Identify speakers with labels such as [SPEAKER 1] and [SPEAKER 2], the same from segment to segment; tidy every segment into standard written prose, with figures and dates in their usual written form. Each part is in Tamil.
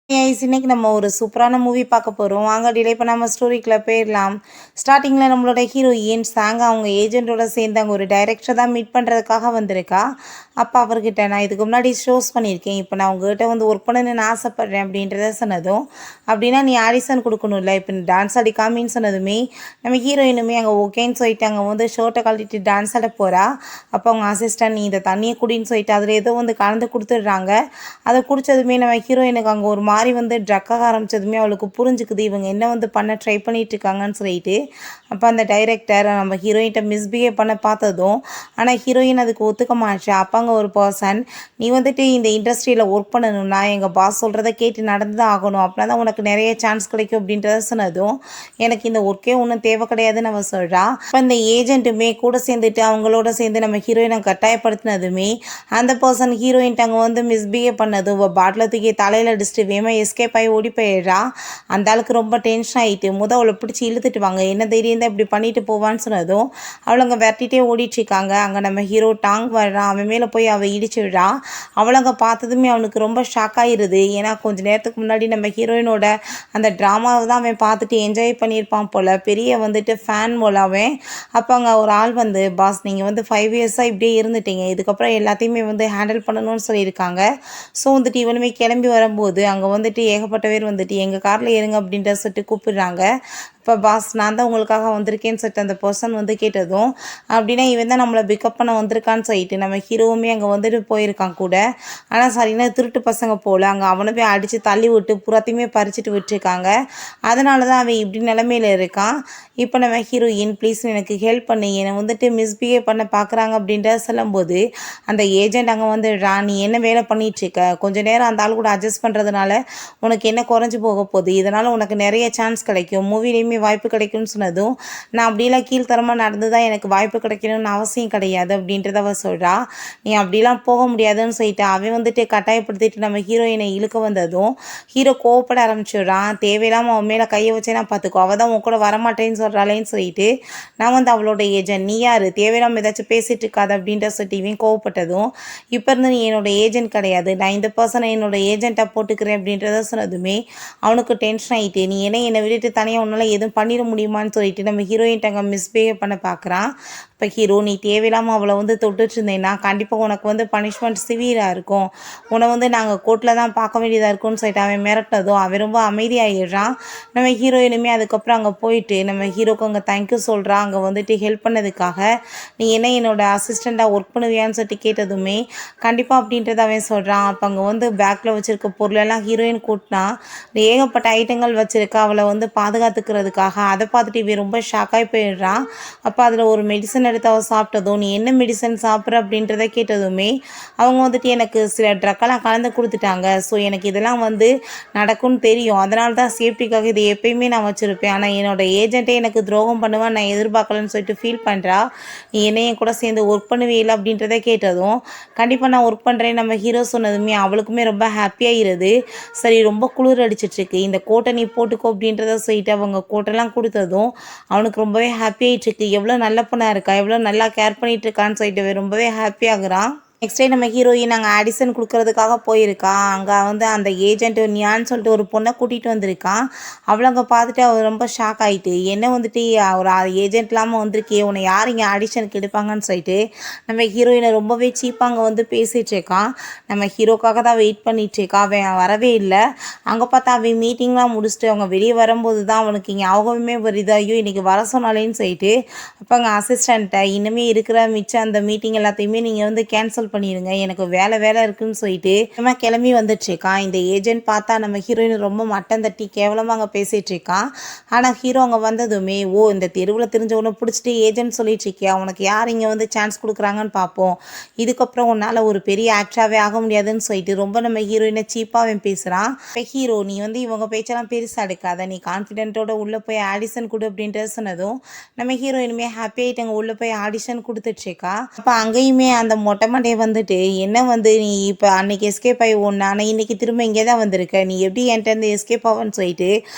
[SPEAKER 1] இன்னைக்கு நம்ம ஒரு சூப்பரான மூவி பார்க்க போகிறோம். வாங்க டிலே பண்ணாமல் ஸ்டோரிக்குள்ள போயிடலாம். ஸ்டார்டிங்கில் நம்மளோட ஹீரோயின் சாங்க அவங்க ஏஜென்ட்டோட சேர்ந்து அங்கே ஒரு டைரக்டரை தான் மீட் பண்ணுறதுக்காக வந்திருக்கா. அப்போ அவர்கிட்ட நான் இதுக்கு முன்னாடி ஷோஸ் பண்ணியிருக்கேன், இப்போ நான் உங்ககிட்ட வந்து ஒர்க் பண்ணணும்னு ஆசைப்பட்றேன் அப்படின்றத சொன்னதும், அப்படின்னா நீ ஆடிஷன் கொடுக்கணும்ல, இப்போ நீ டான்ஸ் ஆடி காமின்னு சொன்னதுமே நம்ம ஹீரோயினுமே அங்கே ஓகேன்னு சொல்லிட்டு அங்கே வந்து ஷர்ட்டை கழட்டிட்டு டான்ஸ் ஆட போகிறா. அப்போ அவங்க அசிஸ்டன்ட் நீ இந்த தண்ணியை குடின்னு சொல்லிட்டு அதில் ஏதோ வந்து கலந்து கொடுத்துட்றாங்க. அதை குடித்ததுமே நம்ம ஹீரோயினுக்கு அங்கே ஒரு மாதிரி வந்து ட்ரக்காக ஆரம்பித்ததுமே அவளுக்கு புரிஞ்சுக்குது இவங்க என்ன வந்து பண்ண ட்ரை பண்ணிட்டு இருக்காங்கன்னு சொல்லிட்டு. அப்போ அந்த டைரக்டர் நம்ம ஹீரோயின்கிட்ட மிஸ்பிஹேவ் பண்ண பார்த்ததும், ஆனால் ஹீரோயின் அதுக்கு ஒத்துக்க மாட்டா. அப்போ அங்கே ஒரு பர்சன் நீ வந்துட்டு இந்த இண்டஸ்ட்ரியில் ஒர்க் பண்ணணும்னா எங்கள் பாஸ் சொல்கிறத கேட்டு நடந்து தான் ஆகணும், அப்படின்னா தான் உனக்கு நிறைய சான்ஸ் கிடைக்கும் அப்படின்றத சொன்னதும், எனக்கு இந்த ஒர்க்கே ஒன்றும் தேவை கிடையாதுன்னு அவள் சொல்கிறா. இப்போ இந்த ஏஜென்ட்டுமே கூட சேர்ந்துட்டு அவங்களோட சேர்ந்து நம்ம ஹீரோயினை கட்டாயப்படுத்தினதுமே அந்த பர்சன் ஹீரோயின்ட்டு அங்கே வந்து மிஸ்பிஹேவ் பண்ணதும் பாட்டில் தூக்கி தலையில் அடிச்சுட்டு வேமா எஸ்கேப் ஆகி ஓடி போயிடுறா. அந்த ஆளுக்கு ரொம்ப டென்ஷன் ஆகிட்டு அவளை பிடிச்சி இழுத்துட்டு வாங்க, என்ன தைரியம் தான் இப்படி பண்ணிட்டு போவான்னு சொன்னதும் அவளை அங்கே விரட்டிகிட்டே ஓடிட்டுருக்காங்க. அங்கே நம்ம ஹீரோ டாங் வர்றான், அவன் மேலே போய் அவள் இடிச்சு விடுறா. அவளை அங்கே பார்த்ததுமே அவனுக்கு ரொம்ப ஷாக் ஆகிடுது. ஏன்னா கொஞ்சம் நேரத்துக்கு முன்னாடி நம்ம ஹீரோயினோட அந்த ட்ராமாவை தான் அவன் பார்த்துட்டு என்ஜாய் பண்ணியிருப்பான் போல், பெரிய வந்துட்டு ஃபேன் போல் அவன். அப்போ அங்கே ஒரு ஆள் வந்து பாஸ் நீங்கள் வந்து 5 இயர்ஸாக இப்படியே இருந்துட்டீங்க, இதுக்கப்புறம் எல்லாத்தையுமே வந்து ஹேண்டில் பண்ணணும்னு சொல்லியிருக்காங்க. ஸோ வந்துட்டு இவனுமே கிளம்பி வரும்போது அங்கே வந்துட்டு ஏகப்பட்ட பேர் வந்துட்டு எங்கள் காரில் ஏறுங்க அப்படின்ற சொல்லிட்டு கூப்பிடுறாங்க. இப்போ பாஸ் நான் தான் உங்களுக்காக வந்திருக்கேன்னு சொல்லிட்டு அந்த பர்சன் வந்து கேட்டதும், அப்படின்னா இவன் தான் நம்மளை பிக்கப் பண்ண வந்திருக்கான்னு சொல்லிட்டு நம்ம ஹீரோவுமே அங்கே வந்துட்டு போயிருக்கான் கூட. ஆனால் சரினா திருட்டு பசங்க போல் அங்கே அவனை போய் அடித்து தள்ளி விட்டு புறத்தையுமே பறிச்சுட்டு விட்டுருக்காங்க. அதனால தான் அவன் இப்படி நிலமையில இருக்கான். இப்போ நம்ம ஹீரோயின் ப்ளீஸ் எனக்கு ஹெல்ப் பண்ணி என்னை வந்துட்டு மிஸ்பிஹேவ் பண்ண பார்க்குறாங்க அப்படின்றத சொல்லும்போது அந்த ஏஜென்ட் அங்கே வந்து நீ என்ன வேலை பண்ணிகிட்ருக்க, கொஞ்சம் நேரம் அந்த ஆள் கூட அட்ஜஸ்ட் பண்ணுறதுனால உனக்கு என்ன குறைஞ்சி போக போகுது, இதனால் உனக்கு நிறைய சான்ஸ் கிடைக்கும், மூவிலையுமே வாய்ப்பு கிடைக்கும்னு சொன்னதும் நான் அப்படிலாம் கீழ்த்தரமாக நடந்து தான் எனக்கு வாய்ப்பு கிடைக்கணும்னு அவசியம் கிடையாது அப்படின்றத அவள் சொல்கிறா. நீ அப்படிலாம் போக முடியாதுன்னு சொல்லிட்டு அவன் வந்துட்டு கட்டாயப்படுத்திட்டு நம்ம ஹீரோயினை இழுக்க வந்ததும் ஹீரோ கோவப்பட ஆரம்பிச்சிடுறான். தேவையில்லாமல் அவன் மேலே கையை வச்சேன்னா பார்த்துக்கோ, அவள் தான் உன் கூட வரமாட்டேன்னு சொல்கிறாளேன்னு சொல்லிட்டு நான் வந்து அவளோட ஏஜென்ட், நீ யார் தேவையில்லாமல் ஏதாச்சும் பேசிகிட்டு இருக்காது அப்படின்ற சொல்லிட்டு இவன் கோவப்பட்டதும், இப்போ இருந்து நீ என்னோட ஏஜென்ட் கிடையாது, நான் இந்த பர்சனை என்னோட ஏஜென்ட்டாக போட்டுக்கிறேன் அப்படின்றத சொன்னதுமே அவனுக்கு டென்ஷன் ஆகிட்டு நீ என்னை விட்டுட்டு தனியாக உன்னால் எதுவும் பண்ணிட முடியுமான்னு சொல்லிட்டு நம்ம ஹீரோயின்ட்ட அங்கே மிஸ்பிஹேவ் பண்ண பார்க்குறான். இப்போ ஹீரோ நீ தேவையில்லாமல் அவளை வந்து தொட்டுட்டு இருந்தேன்னா கண்டிப்பாக உனக்கு வந்து பனிஷ்மெண்ட் சிவியராக இருக்கும், உன்னை வந்து நாங்கள் கோர்ட்டில் தான் பார்க்க வேண்டியதாக இருக்கும்னு சொல்லிட்டு அவன் மிரட்டினதும் அவன் ரொம்ப அமைதியாகிடுறான். நம்ம ஹீரோயினுமே அதுக்கப்புறம் அங்கே போயிட்டு நம்ம ஹீரோக்கு அங்கே தேங்க்யூ சொல்கிறான், அங்கே வந்துட்டு ஹெல்ப் பண்ணதுக்காக. நீ என்ன என்னோட அசிஸ்டண்ட்டாக ஒர்க் பண்ணுவியான்னு சொல்லிட்டு கேட்டதுமே கண்டிப்பாக அப்படின்றத அவன் சொல்கிறான். அப்போ அங்கே வந்து பேக்கில் வச்சுருக்க பொருளெல்லாம் ஹீரோயின் கூட்டினா ஏகப்பட்ட ஐட்டங்கள் வச்சுருக்கா அவளை வந்து பாதுகாத்துக்கிறதுக்காக. அதை பார்த்துட்டு இவன் ரொம்ப ஷாக்காகி போயிடுறான். அப்போ அதில் ஒரு மெடிசன் எடுத்து அவள் சாப்பிட்டதும் நீ என்ன மெடிசன் சாப்பிட்ற அப்படின்றத கேட்டதுமே அவங்க வந்துட்டு எனக்கு சில ட்ரக்கெல்லாம் கலந்து கொடுத்துட்டாங்க, ஸோ எனக்கு இதெல்லாம் வந்து நடக்கும்னு தெரியும், அதனால தான் சேஃப்டிக்காக இது எப்பயுமே நான் வச்சுருப்பேன், ஆனால் என்னோடய ஏஜென்ட்டே எனக்கு துரோகம் பண்ணுவான்னு நான் எதிர்பார்க்கலன்னு சொல்லிட்டு ஃபீல் பண்ணுறா. நீ என்னையும் கூட சேர்ந்து ஒர்க் பண்ணுவே இல்லை அப்படின்றத கேட்டதும் கண்டிப்பாக நான் ஒர்க் பண்ணுறேன் நம்ம ஹீரோ சொன்னதுமே அவளுக்குமே ரொம்ப ஹாப்பியாகிடுது. சரி ரொம்ப குளிர் அடிச்சிட்ருக்கு, இந்த கோட்டை நீ போட்டுக்கோ அப்படின்றத சொல்லிட்டு அவங்க கோட்டெல்லாம் கொடுத்ததும் அவனுக்கு ரொம்பவே ஹாப்பி ஆகிட்டுருக்கு. எவ்வளோ நல்ல பொண்ணாக இருக்கா, எவ்வளோ நல்லா கேர் பண்ணிகிட்டு இருக்கான்னு சொல்லிட்டு ரொம்பவே ஹாப்பியாகிறான். நெக்ஸ்ட் டே நம்ம ஹீரோயின் நாங்கள் ஆடிஷன் கொடுக்கறதுக்காக போயிருக்கா. அங்கே வந்து அந்த ஏஜென்ட் நியான்னு சொல்லிட்டு ஒரு பொண்ணை கூட்டிகிட்டு வந்திருக்கான். அவளை அங்கே பார்த்துட்டு அவர் ரொம்ப ஷாக் ஆகிட்டு என்ன வந்துட்டு ஒரு ஏஜென்ட் இல்லாமல் வந்திருக்கே, உன்னை யார் இங்கே ஆடிஷனுக்கு எடுப்பாங்கன்னு சொல்லிட்டு நம்ம ஹீரோயினை ரொம்பவே சீப்பாக அங்கே வந்து பேசிகிட்டு இருக்கான். நம்ம ஹீரோக்காக தான் வெயிட் பண்ணிகிட்ருக்கா, அவன் வரவே இல்லை. அங்கே பார்த்தா அவன் மீட்டிங்லாம் முடிச்சுட்டு அவங்க வெளியே வரும்போது தான் அவனுக்கு இங்கே ஞாபகமே வருது, ஐயோ இன்றைக்கி வர சொன்னாலேன்னு சொல்லிட்டு. அப்போ அங்கே அசிஸ்டண்ட்டை இனிமேல் இருக்கிற மிச்சம் அந்த மீட்டிங் எல்லாத்தையுமே நீங்கள் வந்து கேன்சல் பண்ணிடுங்க, எனக்கு வேலை இருக்குன்னு சொல்லிட்டு நம்ம கிளம்பி வந்துட்டுருக்கான். இந்த ஏஜென்ட் பார்த்தா நம்ம ஹீரோயின் ரொம்ப மட்டம் தட்டி கேவலமாக அங்கே பேசிகிட்டு இருக்கான். ஆனால் ஹீரோ அங்கே வந்ததுமே இந்த தெருவில் தெரிஞ்சவனை பிடிச்சிட்டு ஏஜென்ட் சொல்லிட்டு இருக்கியா, உனக்கு யார் இங்கே வந்து சான்ஸ் கொடுக்குறாங்கன்னு பார்ப்போம், இதுக்கப்புறம் உன்னால் ஒரு பெரிய ஆக்டராகவே ஆக முடியாதுன்னு சொல்லிட்டு ரொம்ப நம்ம ஹீரோயினை சீப்பாக அவன் பேசுகிறான். இப்போ ஹீரோ நீ வந்து இவங்க பேச்செல்லாம் பெருசாக எடுக்காத, நீ கான்ஃபிடென்ட்டோட உள்ளே போய் ஆடிஷன் கொடு அப்படின்ட்டு சொன்னதும் நம்ம ஹீரோயினுமே ஹாப்பி ஆகிட்டு அங்கே உள்ளே போய் ஆடிஷன் கொடுத்துட்ருக்கா. அப்போ அங்கேயுமே அந்த மொட்டை மண்டையை வந்துட்டு, "என்ன வந்து நீ இப்ப அன்னைக்கு எஸ்கேப் ஆயி ஓடுன. ஆனா இன்னைக்கு திரும்ப இங்கே தான் வந்திருக்க. நீ எப்படி என்ட்டேருந்து எஸ்கேப் ஆவன்னு" சொல்லிட்டு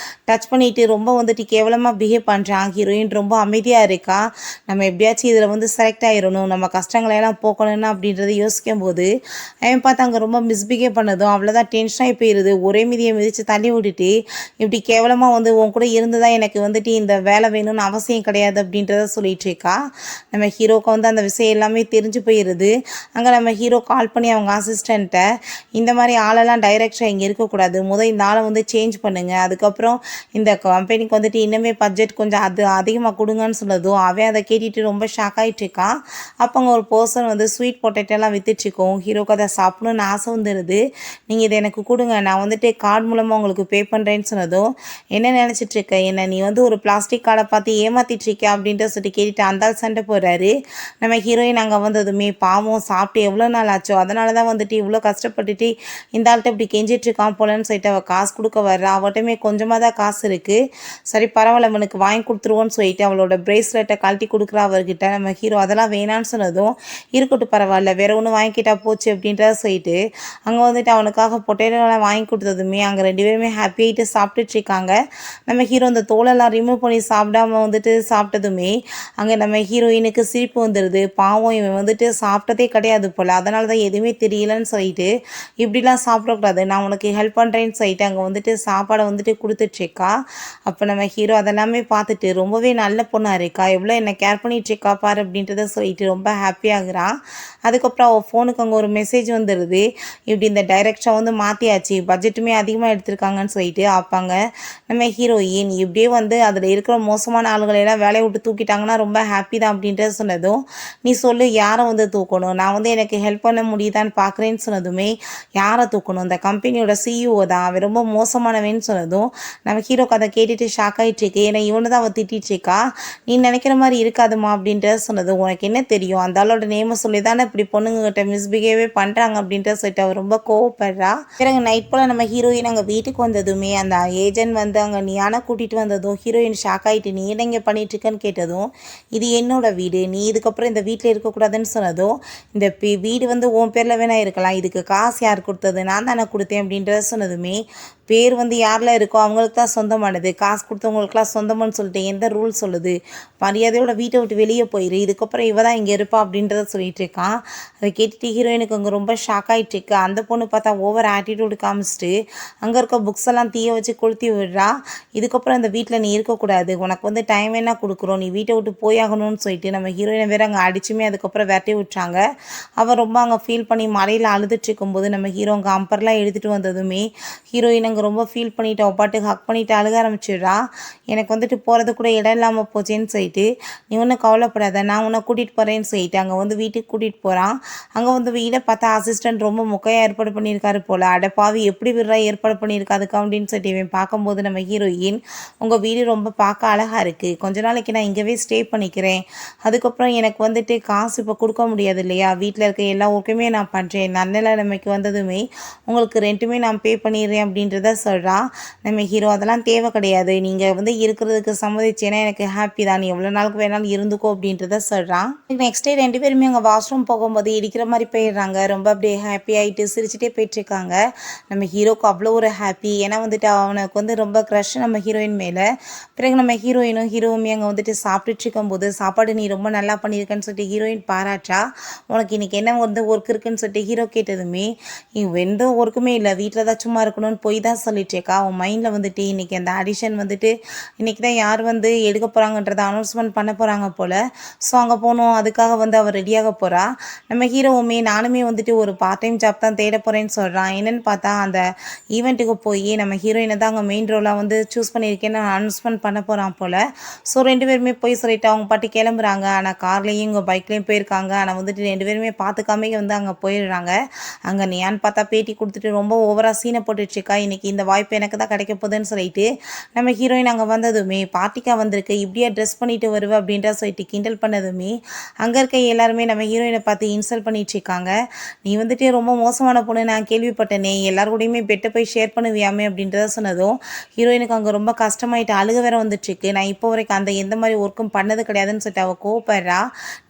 [SPEAKER 1] டச் பண்ணிட்டு ரொம்ப வந்துட்டு கேவலமா பிஹேவ் பண்றான். ஹீரோயின் ரொம்ப அமைதியா இருக்கா. நம்ம எப்படியாச்சும் இதில வந்து செலக்ட் ஆயிரணும். நம்ம கஷ்டங்களை எல்லாம் போக்கணும்னா அப்படின்றத யோசிக்கும்போது, அவன் பார்த்து அங்க ரொம்ப மிஸ்பிஹேவ் பண்ணதும் அவ்வளோதான் டென்ஷன் ஆயி போயிருது. ஒரே மிதிய மிதிச்சு தள்ளி விட்டுட்டு, "இப்படி கேவலமா வந்து உன் கூட இருந்து தான் எனக்கு வந்துட்டு இந்த வேலை வேணும்னு அவசியம் கிடையாது" அப்படின்றத சொல்லிட்டு இருக்கா. நம்ம ஹீரோவுக்கு வந்து அந்த விஷயம் எல்லாமே தெரிஞ்சு போயிருது. அங்க நம்ம ஹீரோ கால் பண்ணி அவங்க அசிஸ்டண்ட்ட, "இந்த மாரி ஆளெல்லாம் டைரக்டரா இங்க இருக்கக்கூடாது. இந்த ஆள வந்து சேஞ்ச் பண்ணுங்க. அதுக்கப்புறம் இந்த கம்பெனிக்கு வந்துட்டு இன்னுமே பட்ஜெட் கொஞ்சம் அதிகமா குடுங்கன்னு" சொன்னதும், அவன் அத கேட்டுட்டு ரொம்ப ஷாக் ஆயிட்டு இருக்கான். அப்ப அங்க ஒரு பெர்சன் வந்து ஸ்வீட் பொட்டேட்டோலாம் வித்துட்ருக்கும். ஹீரோக்கு அத சாப்பிடணும்னு ஆசை வந்துருது. "நீங்க இத எனக்கு குடுங்க. நான் வந்துட்டு கார்ட் மூலமா உங்களுக்கு பே பண்றேன்னு" சொன்னதும், "என்ன நெனச்சிட்டு இருக்க? என்ன நீ வந்து ஒரு பிளாஸ்டிக் கார்ட பார்த்து ஏமாத்திட்டு இருக்கியா?" அப்படின்ட்டு சொல்லிட்டு கேட்டுட்டு அந்த ஆள் சண்டை போடுறாரு. நம்ம ஹீரோயின் அங்க வந்ததுமே, பாவம் சாப்பிட்டு எவ்வளோ நாள் ஆச்சோ, அதனால தான் வந்துட்டு இவ்வளோ கஷ்டப்பட்டுட்டு இந்த ஆள்ட்ட இப்படி கெஞ்சிட்டு இருக்கான் போலன்னு சொல்லிட்டு அவ காசு குடுக்க வர்றா. அவட்டமே கொஞ்சமா தான் காசு இருக்கு. சரி பரவாயில்ல இவனுக்கு வாங்கி குடுத்துருவோன்னு சொல்லிட்டு அவளோட பிரேஸ்லெட்ட கழட்டி குடுக்குறா அவர்கிட்ட. நம்ம ஹீரோ அதெல்லாம் வேணான்னு சொன்னதும், "இருக்கட்டும் பரவாயில்ல, வேற ஒண்ணு வாங்கிக்கிட்டா போச்சு" அப்படின்றத சொல்லிட்டு அங்க வந்துட்டு அவனுக்காக பொட்டேட்டோலாம் வாங்கி குடுத்ததுமே, அங்க 2 பேருமே ஹாப்பி ஆயிட்டு சாப்பிட்டுட்டு இருக்காங்க. நம்ம ஹீரோ அந்த தோலெல்லாம் ரிமூவ் பண்ணி சாப்பிடாம வந்துட்டு சாப்பிட்டதுமே, அங்க நம்ம ஹீரோயினுக்கு சிரிப்பு வந்துருது. பாவம் இவன் வந்துட்டு சாப்பிட்டதே கிடையாது போல. அதனால தான் எதுவுமே தெரியலன்னு சொல்லிட்டு, "இப்படிலாம் சாப்பிடக்கூடாது. நான் உனக்கு ஹெல்ப் பண்றேன்னு" சொல்லிட்டு அங்க வந்துட்டு சாப்பாட வந்துட்டு குடுத்துட்ருக்கா. அப்ப நம்ம ஹீரோ அதெல்லாமே பார்த்துட்டு, "ரொம்பவே நல்ல பொண்ணா இருக்கா. எவ்வளோ என்ன கேர் பண்ணிட்டுருக்கா பாரு" அப்படின்றத சொல்லிட்டு ரொம்ப ஹாப்பி ஆகுறான். அதுக்கப்புறம் அவ ஃபோனுக்கு அங்க ஒரு மெசேஜ் வந்துருது. இப்படி இந்த டைரக்டர வந்து மாத்தியாச்சு. பட்ஜெட்டுமே அதிகமா எடுத்திருக்காங்கன்னு சொல்லிட்டு. அப்பங்க நம்ம ஹீரோயின் இப்படியே வந்து அதில இருக்கிற மோசமான ஆளுகள எல்லாம் வேலைய விட்டு தூக்கிட்டாங்கன்னா ரொம்ப ஹாப்பி தான் அப்படின்றத சொன்னதும், "நீ சொல்லு யார வந்து தூக்கணும்? நான் வந்து எனக்கு ஹெல்ப் பண்ண முடியுதான்னு பார்க்குறேன்னு" சொன்னதுமே, "யார தூக்கணும்? இந்த கம்பெனியோட சிஇஓ தான். அவன் ரொம்ப மோசமானவன்னு" சொன்னதும், நம்ம ஹீரோக்கு அத கேட்டுட்டு ஷாக் ஆயிட்டுருக்கு. ஏன்னா இவன தான் அவ திட்டிட்டு இருக்கா. "நீ நினைக்கிற மாரி இருக்காதும்மா" அப்படின்றத சொன்னதும், "உனக்கு என்ன தெரியும்? அந்த ஆளோட நேம சொல்லி தானே இப்படி பொண்ணுங்ககிட்ட மிஸ்பிஹேவே பண்றாங்க" அப்படின்றத சொல்லிட்டு அவ ரொம்ப கோவப்படுறா. பிறகு நைட் போல நம்ம ஹீரோயின் அங்க வீட்டுக்கு வந்ததுமே, அந்த ஏஜென்ட் வந்து அங்க நியானா கூட்டிட்டு வந்ததும், ஹீரோயின் ஷாக் ஆயிட்டு, "நீ என்ன இங்க பண்ணிட்டு இருக்கன்னு" கேட்டதும், "இது என்னோட வீடு. நீ இதுக்கப்புறம் இந்த வீட்ல இருக்கக்கூடாதுன்னு" சொன்னதும், "இந்த வீடு வந்து உன் பேர்ல வேணா இருக்கலாம். இதுக்கு காசு யார் குடுத்தது? நான் தானே குடுத்தேன்" அப்படின்றத சொன்னதுமே, "பேர் வந்து யார்ல இருக்கோ அவங்களுக்கு தான் சொந்தமானது. காசு குடுத்தவங்களுக்குலாம் சொந்தமான்னு சொல்லிட்டு எந்த ரூல் சொல்லுது? மரியாதையோட வீட்ட விட்டு வெளிய போயிரு. இதுக்கப்புறம் இவ தான் இங்க இருப்பா" அப்படின்றத சொல்லிட்டு இருக்கான். அத கேட்டுட்டு ஹீரோயினுக்கு அங்க ரொம்ப ஷாக் ஆயிட்டுருக்கு. அந்த பொண்ணு பார்த்தா ஓவர் ஆட்டிட்யூட் காமிச்சுட்டு, அங்க இருக்க புக்ஸ் எல்லாம் தீய வச்சு கொளுத்தி விடுறா. "இதுக்கப்புறம் இந்த வீட்ல நீ இருக்கக்கூடாது. உனக்கு வந்து டைம் வேணா குடுக்குறோம். நீ வீட்ட விட்டு போயாகணும்னு" சொல்லிட்டு நம்ம ஹீரோயின வேற அங்க அடிச்சுமே அதுக்கப்புறம் விரட்டி விட்டுறாங்க. அவ ரொம்ப அங்க ஃபீல் பண்ணி மழையில அழுதுட்டு இருக்கும்போது, நம்ம ஹீரோ அங்க அம்பர்லாம் எடுத்துட்டு வந்ததுமே, ஹீரோயின் அங்க ரொம்ப ஃபீல் பண்ணிட்டு அவ பாட்டுக்கு ஹக் பண்ணிட்டு அழுக ஆரம்பிச்சிடுறா. "எனக்கு வந்துட்டு போறது கூட இடம் இல்லாம போச்சேன்னு" சொல்லிட்டு, "நீ ஒண்ணும் கவலைப்படாத. நான் உன்ன கூட்டிட்டு போறேன்னு" சொல்லிட்டு அங்க வந்து வீட்டுக்கு கூட்டிட்டு போறான். அங்க வந்து வீட பார்த்தா அசிஸ்டன்ட் ரொம்ப மொக்கையா ஏற்பாடு பண்ணியிருக்காரு போல. "அட பாவி! எப்படி வீடுடா ஏற்பாடு பண்ணியிருக்க அதுக்கு" அப்படின்னு சொல்லிட்டு இவன் பார்க்கும்போது நம்ம ஹீரோயின், "உங்க வீடு ரொம்ப பார்க்க அழகா இருக்கு. கொஞ்ச நாளைக்கு நான் இங்கவே ஸ்டே பண்ணிக்கிறேன். அதுக்கப்புறம் எனக்கு வந்துட்டு காசு இப்போ குடுக்க முடியாது இல்லையா? வீட்ல இருக்க எல்லா ஒர்க்குமே நான் பண்றேன். நல்ல நிலைமைக்கு வந்ததுமே உங்களுக்கு ரென்ட்டுமே நான் பே பண்ணிடுறேன்" அப்படின்றத சொல்றா. நம்ம ஹீரோ, "அதெல்லாம் தேவை கிடையாது. நீங்க வந்து இருக்கிறதுக்கு சம்மதிச்சேன்னா எனக்கு ஹாப்பி தான். நீ எவ்வளோ நாளுக்கு வேணாலும் இருந்துக்கோ" அப்படின்றத சொல்றான். நெக்ஸ்ட் டே 2 பேருமே அங்க வாஷ்ரூம் போகும்போது இடிக்கிற மாரி போயிடுறாங்க. ரொம்ப அப்படியே ஹாப்பி ஆயிட்டு சிரிச்சுட்டே போயிட்டுருக்காங்க. நம்ம ஹீரோக்கு அவ்வளோ ஒரு ஹாப்பி. ஏன்னா வந்துட்டு அவனுக்கு வந்து ரொம்ப க்ரஷ் நம்ம ஹீரோயின் மேல. பிறகு நம்ம ஹீரோயினும் ஹீரோவுமே அங்க வந்துட்டு சாப்பிட்டுட்டு இருக்கும்போது, "சாப்பாடு நீ ரொம்ப நல்லா பண்ணியிருக்கன்னு" சொல்லிட்டு ஹீரோயின் பாராட்டுறா. "உனக்கு இன்னைக்கு என்ன வந்து ஒர்க் இருக்குன்னு" சொல்லிட்டு ஹீரோ கேட்டதுமே, எந்த ஒர்க்குமே இல்ல. வீட்ல தான் சும்மா இருக்கணும்னு பொய் தான் சொல்லிட்டு இருக்கா. அவன் மைண்ட்ல வந்துட்டு இன்னைக்கு அந்த ஆடிஷன் வந்துட்டு இன்னைக்கு தான் யார் வந்து எடுக்க போறாங்கன்றத அனௌன்ஸ்மென்ட் பண்ண போறாங்க போல. ஸோ அங்க போணும். அதுக்காக வந்து அவ ரெடியாக போறா. நம்ம ஹீரோவுமே, "நானுமே வந்துட்டு ஒரு பார்ட் டைம் ஜாப் தான் தேட போறேன்னு" சொல்றான். என்னன்னு பார்த்தா அந்த ஈவென்ட்டுக்கு போய் நம்ம ஹீரோயின தான் அங்க மெயின் ரோலா வந்து சூஸ் பண்ணியிருக்கேன்னு அனௌன்ஸ்மென்ட் பண்ண போறான் போல. ஸோ 2 பேருமே போய் சொல்லிட்டு அவங்க பாட்டுக்கு கிளம்புறாங்க. ஆனா கார்லயும் இவங்க பைக்லயும் போயிருக்காங்க. ஆனா வந்துட்டு 2 பேருமே பார்த்துக்காமயே வந்து அங்க போயிடுறாங்க. அங்க நியான்னு பார்த்தா பேட்டி குடுத்துட்டு ரொம்ப ஓவரா சீன போட்டுட்டு இருக்கா. இன்னைக்கு இந்த வாய்ப்பு எனக்கு தான் கிடைக்க போகுதுன்னு சொல்லிட்டு, நம்ம ஹீரோயின் அங்க வந்ததுமே, "பார்ட்டிக்கா வந்திருக்க? இப்படியா ட்ரெஸ் பண்ணிட்டு வருவ?" அப்படின்றத சொல்லிட்டு கிண்டல் பண்ணதுமே, அங்க இருக்க எல்லாருமே நம்ம ஹீரோயின பார்த்து இன்சல்ட் பண்ணிட்டு இருக்காங்க. "நீ வந்துட்டு ரொம்ப மோசமான பொண்ணு நான் கேள்விப்பட்டேனே. எல்லார் கூடயுமே பெட்ட போய் ஷேர் பண்ணுவியாமே" அப்படின்றத சொன்னதும், ஹீரோயினுக்கு அங்க ரொம்ப கஷ்டமாயிட்டு அழுக வேற வந்துட்டுருக்கு. "நான் இப்போ வரைக்கும் அந்த எந்த மாரி ஒர்க்கும் பண்ணது கிடையாதுன்னு" சொல்லிட்டு அவ கோவப்படுறா.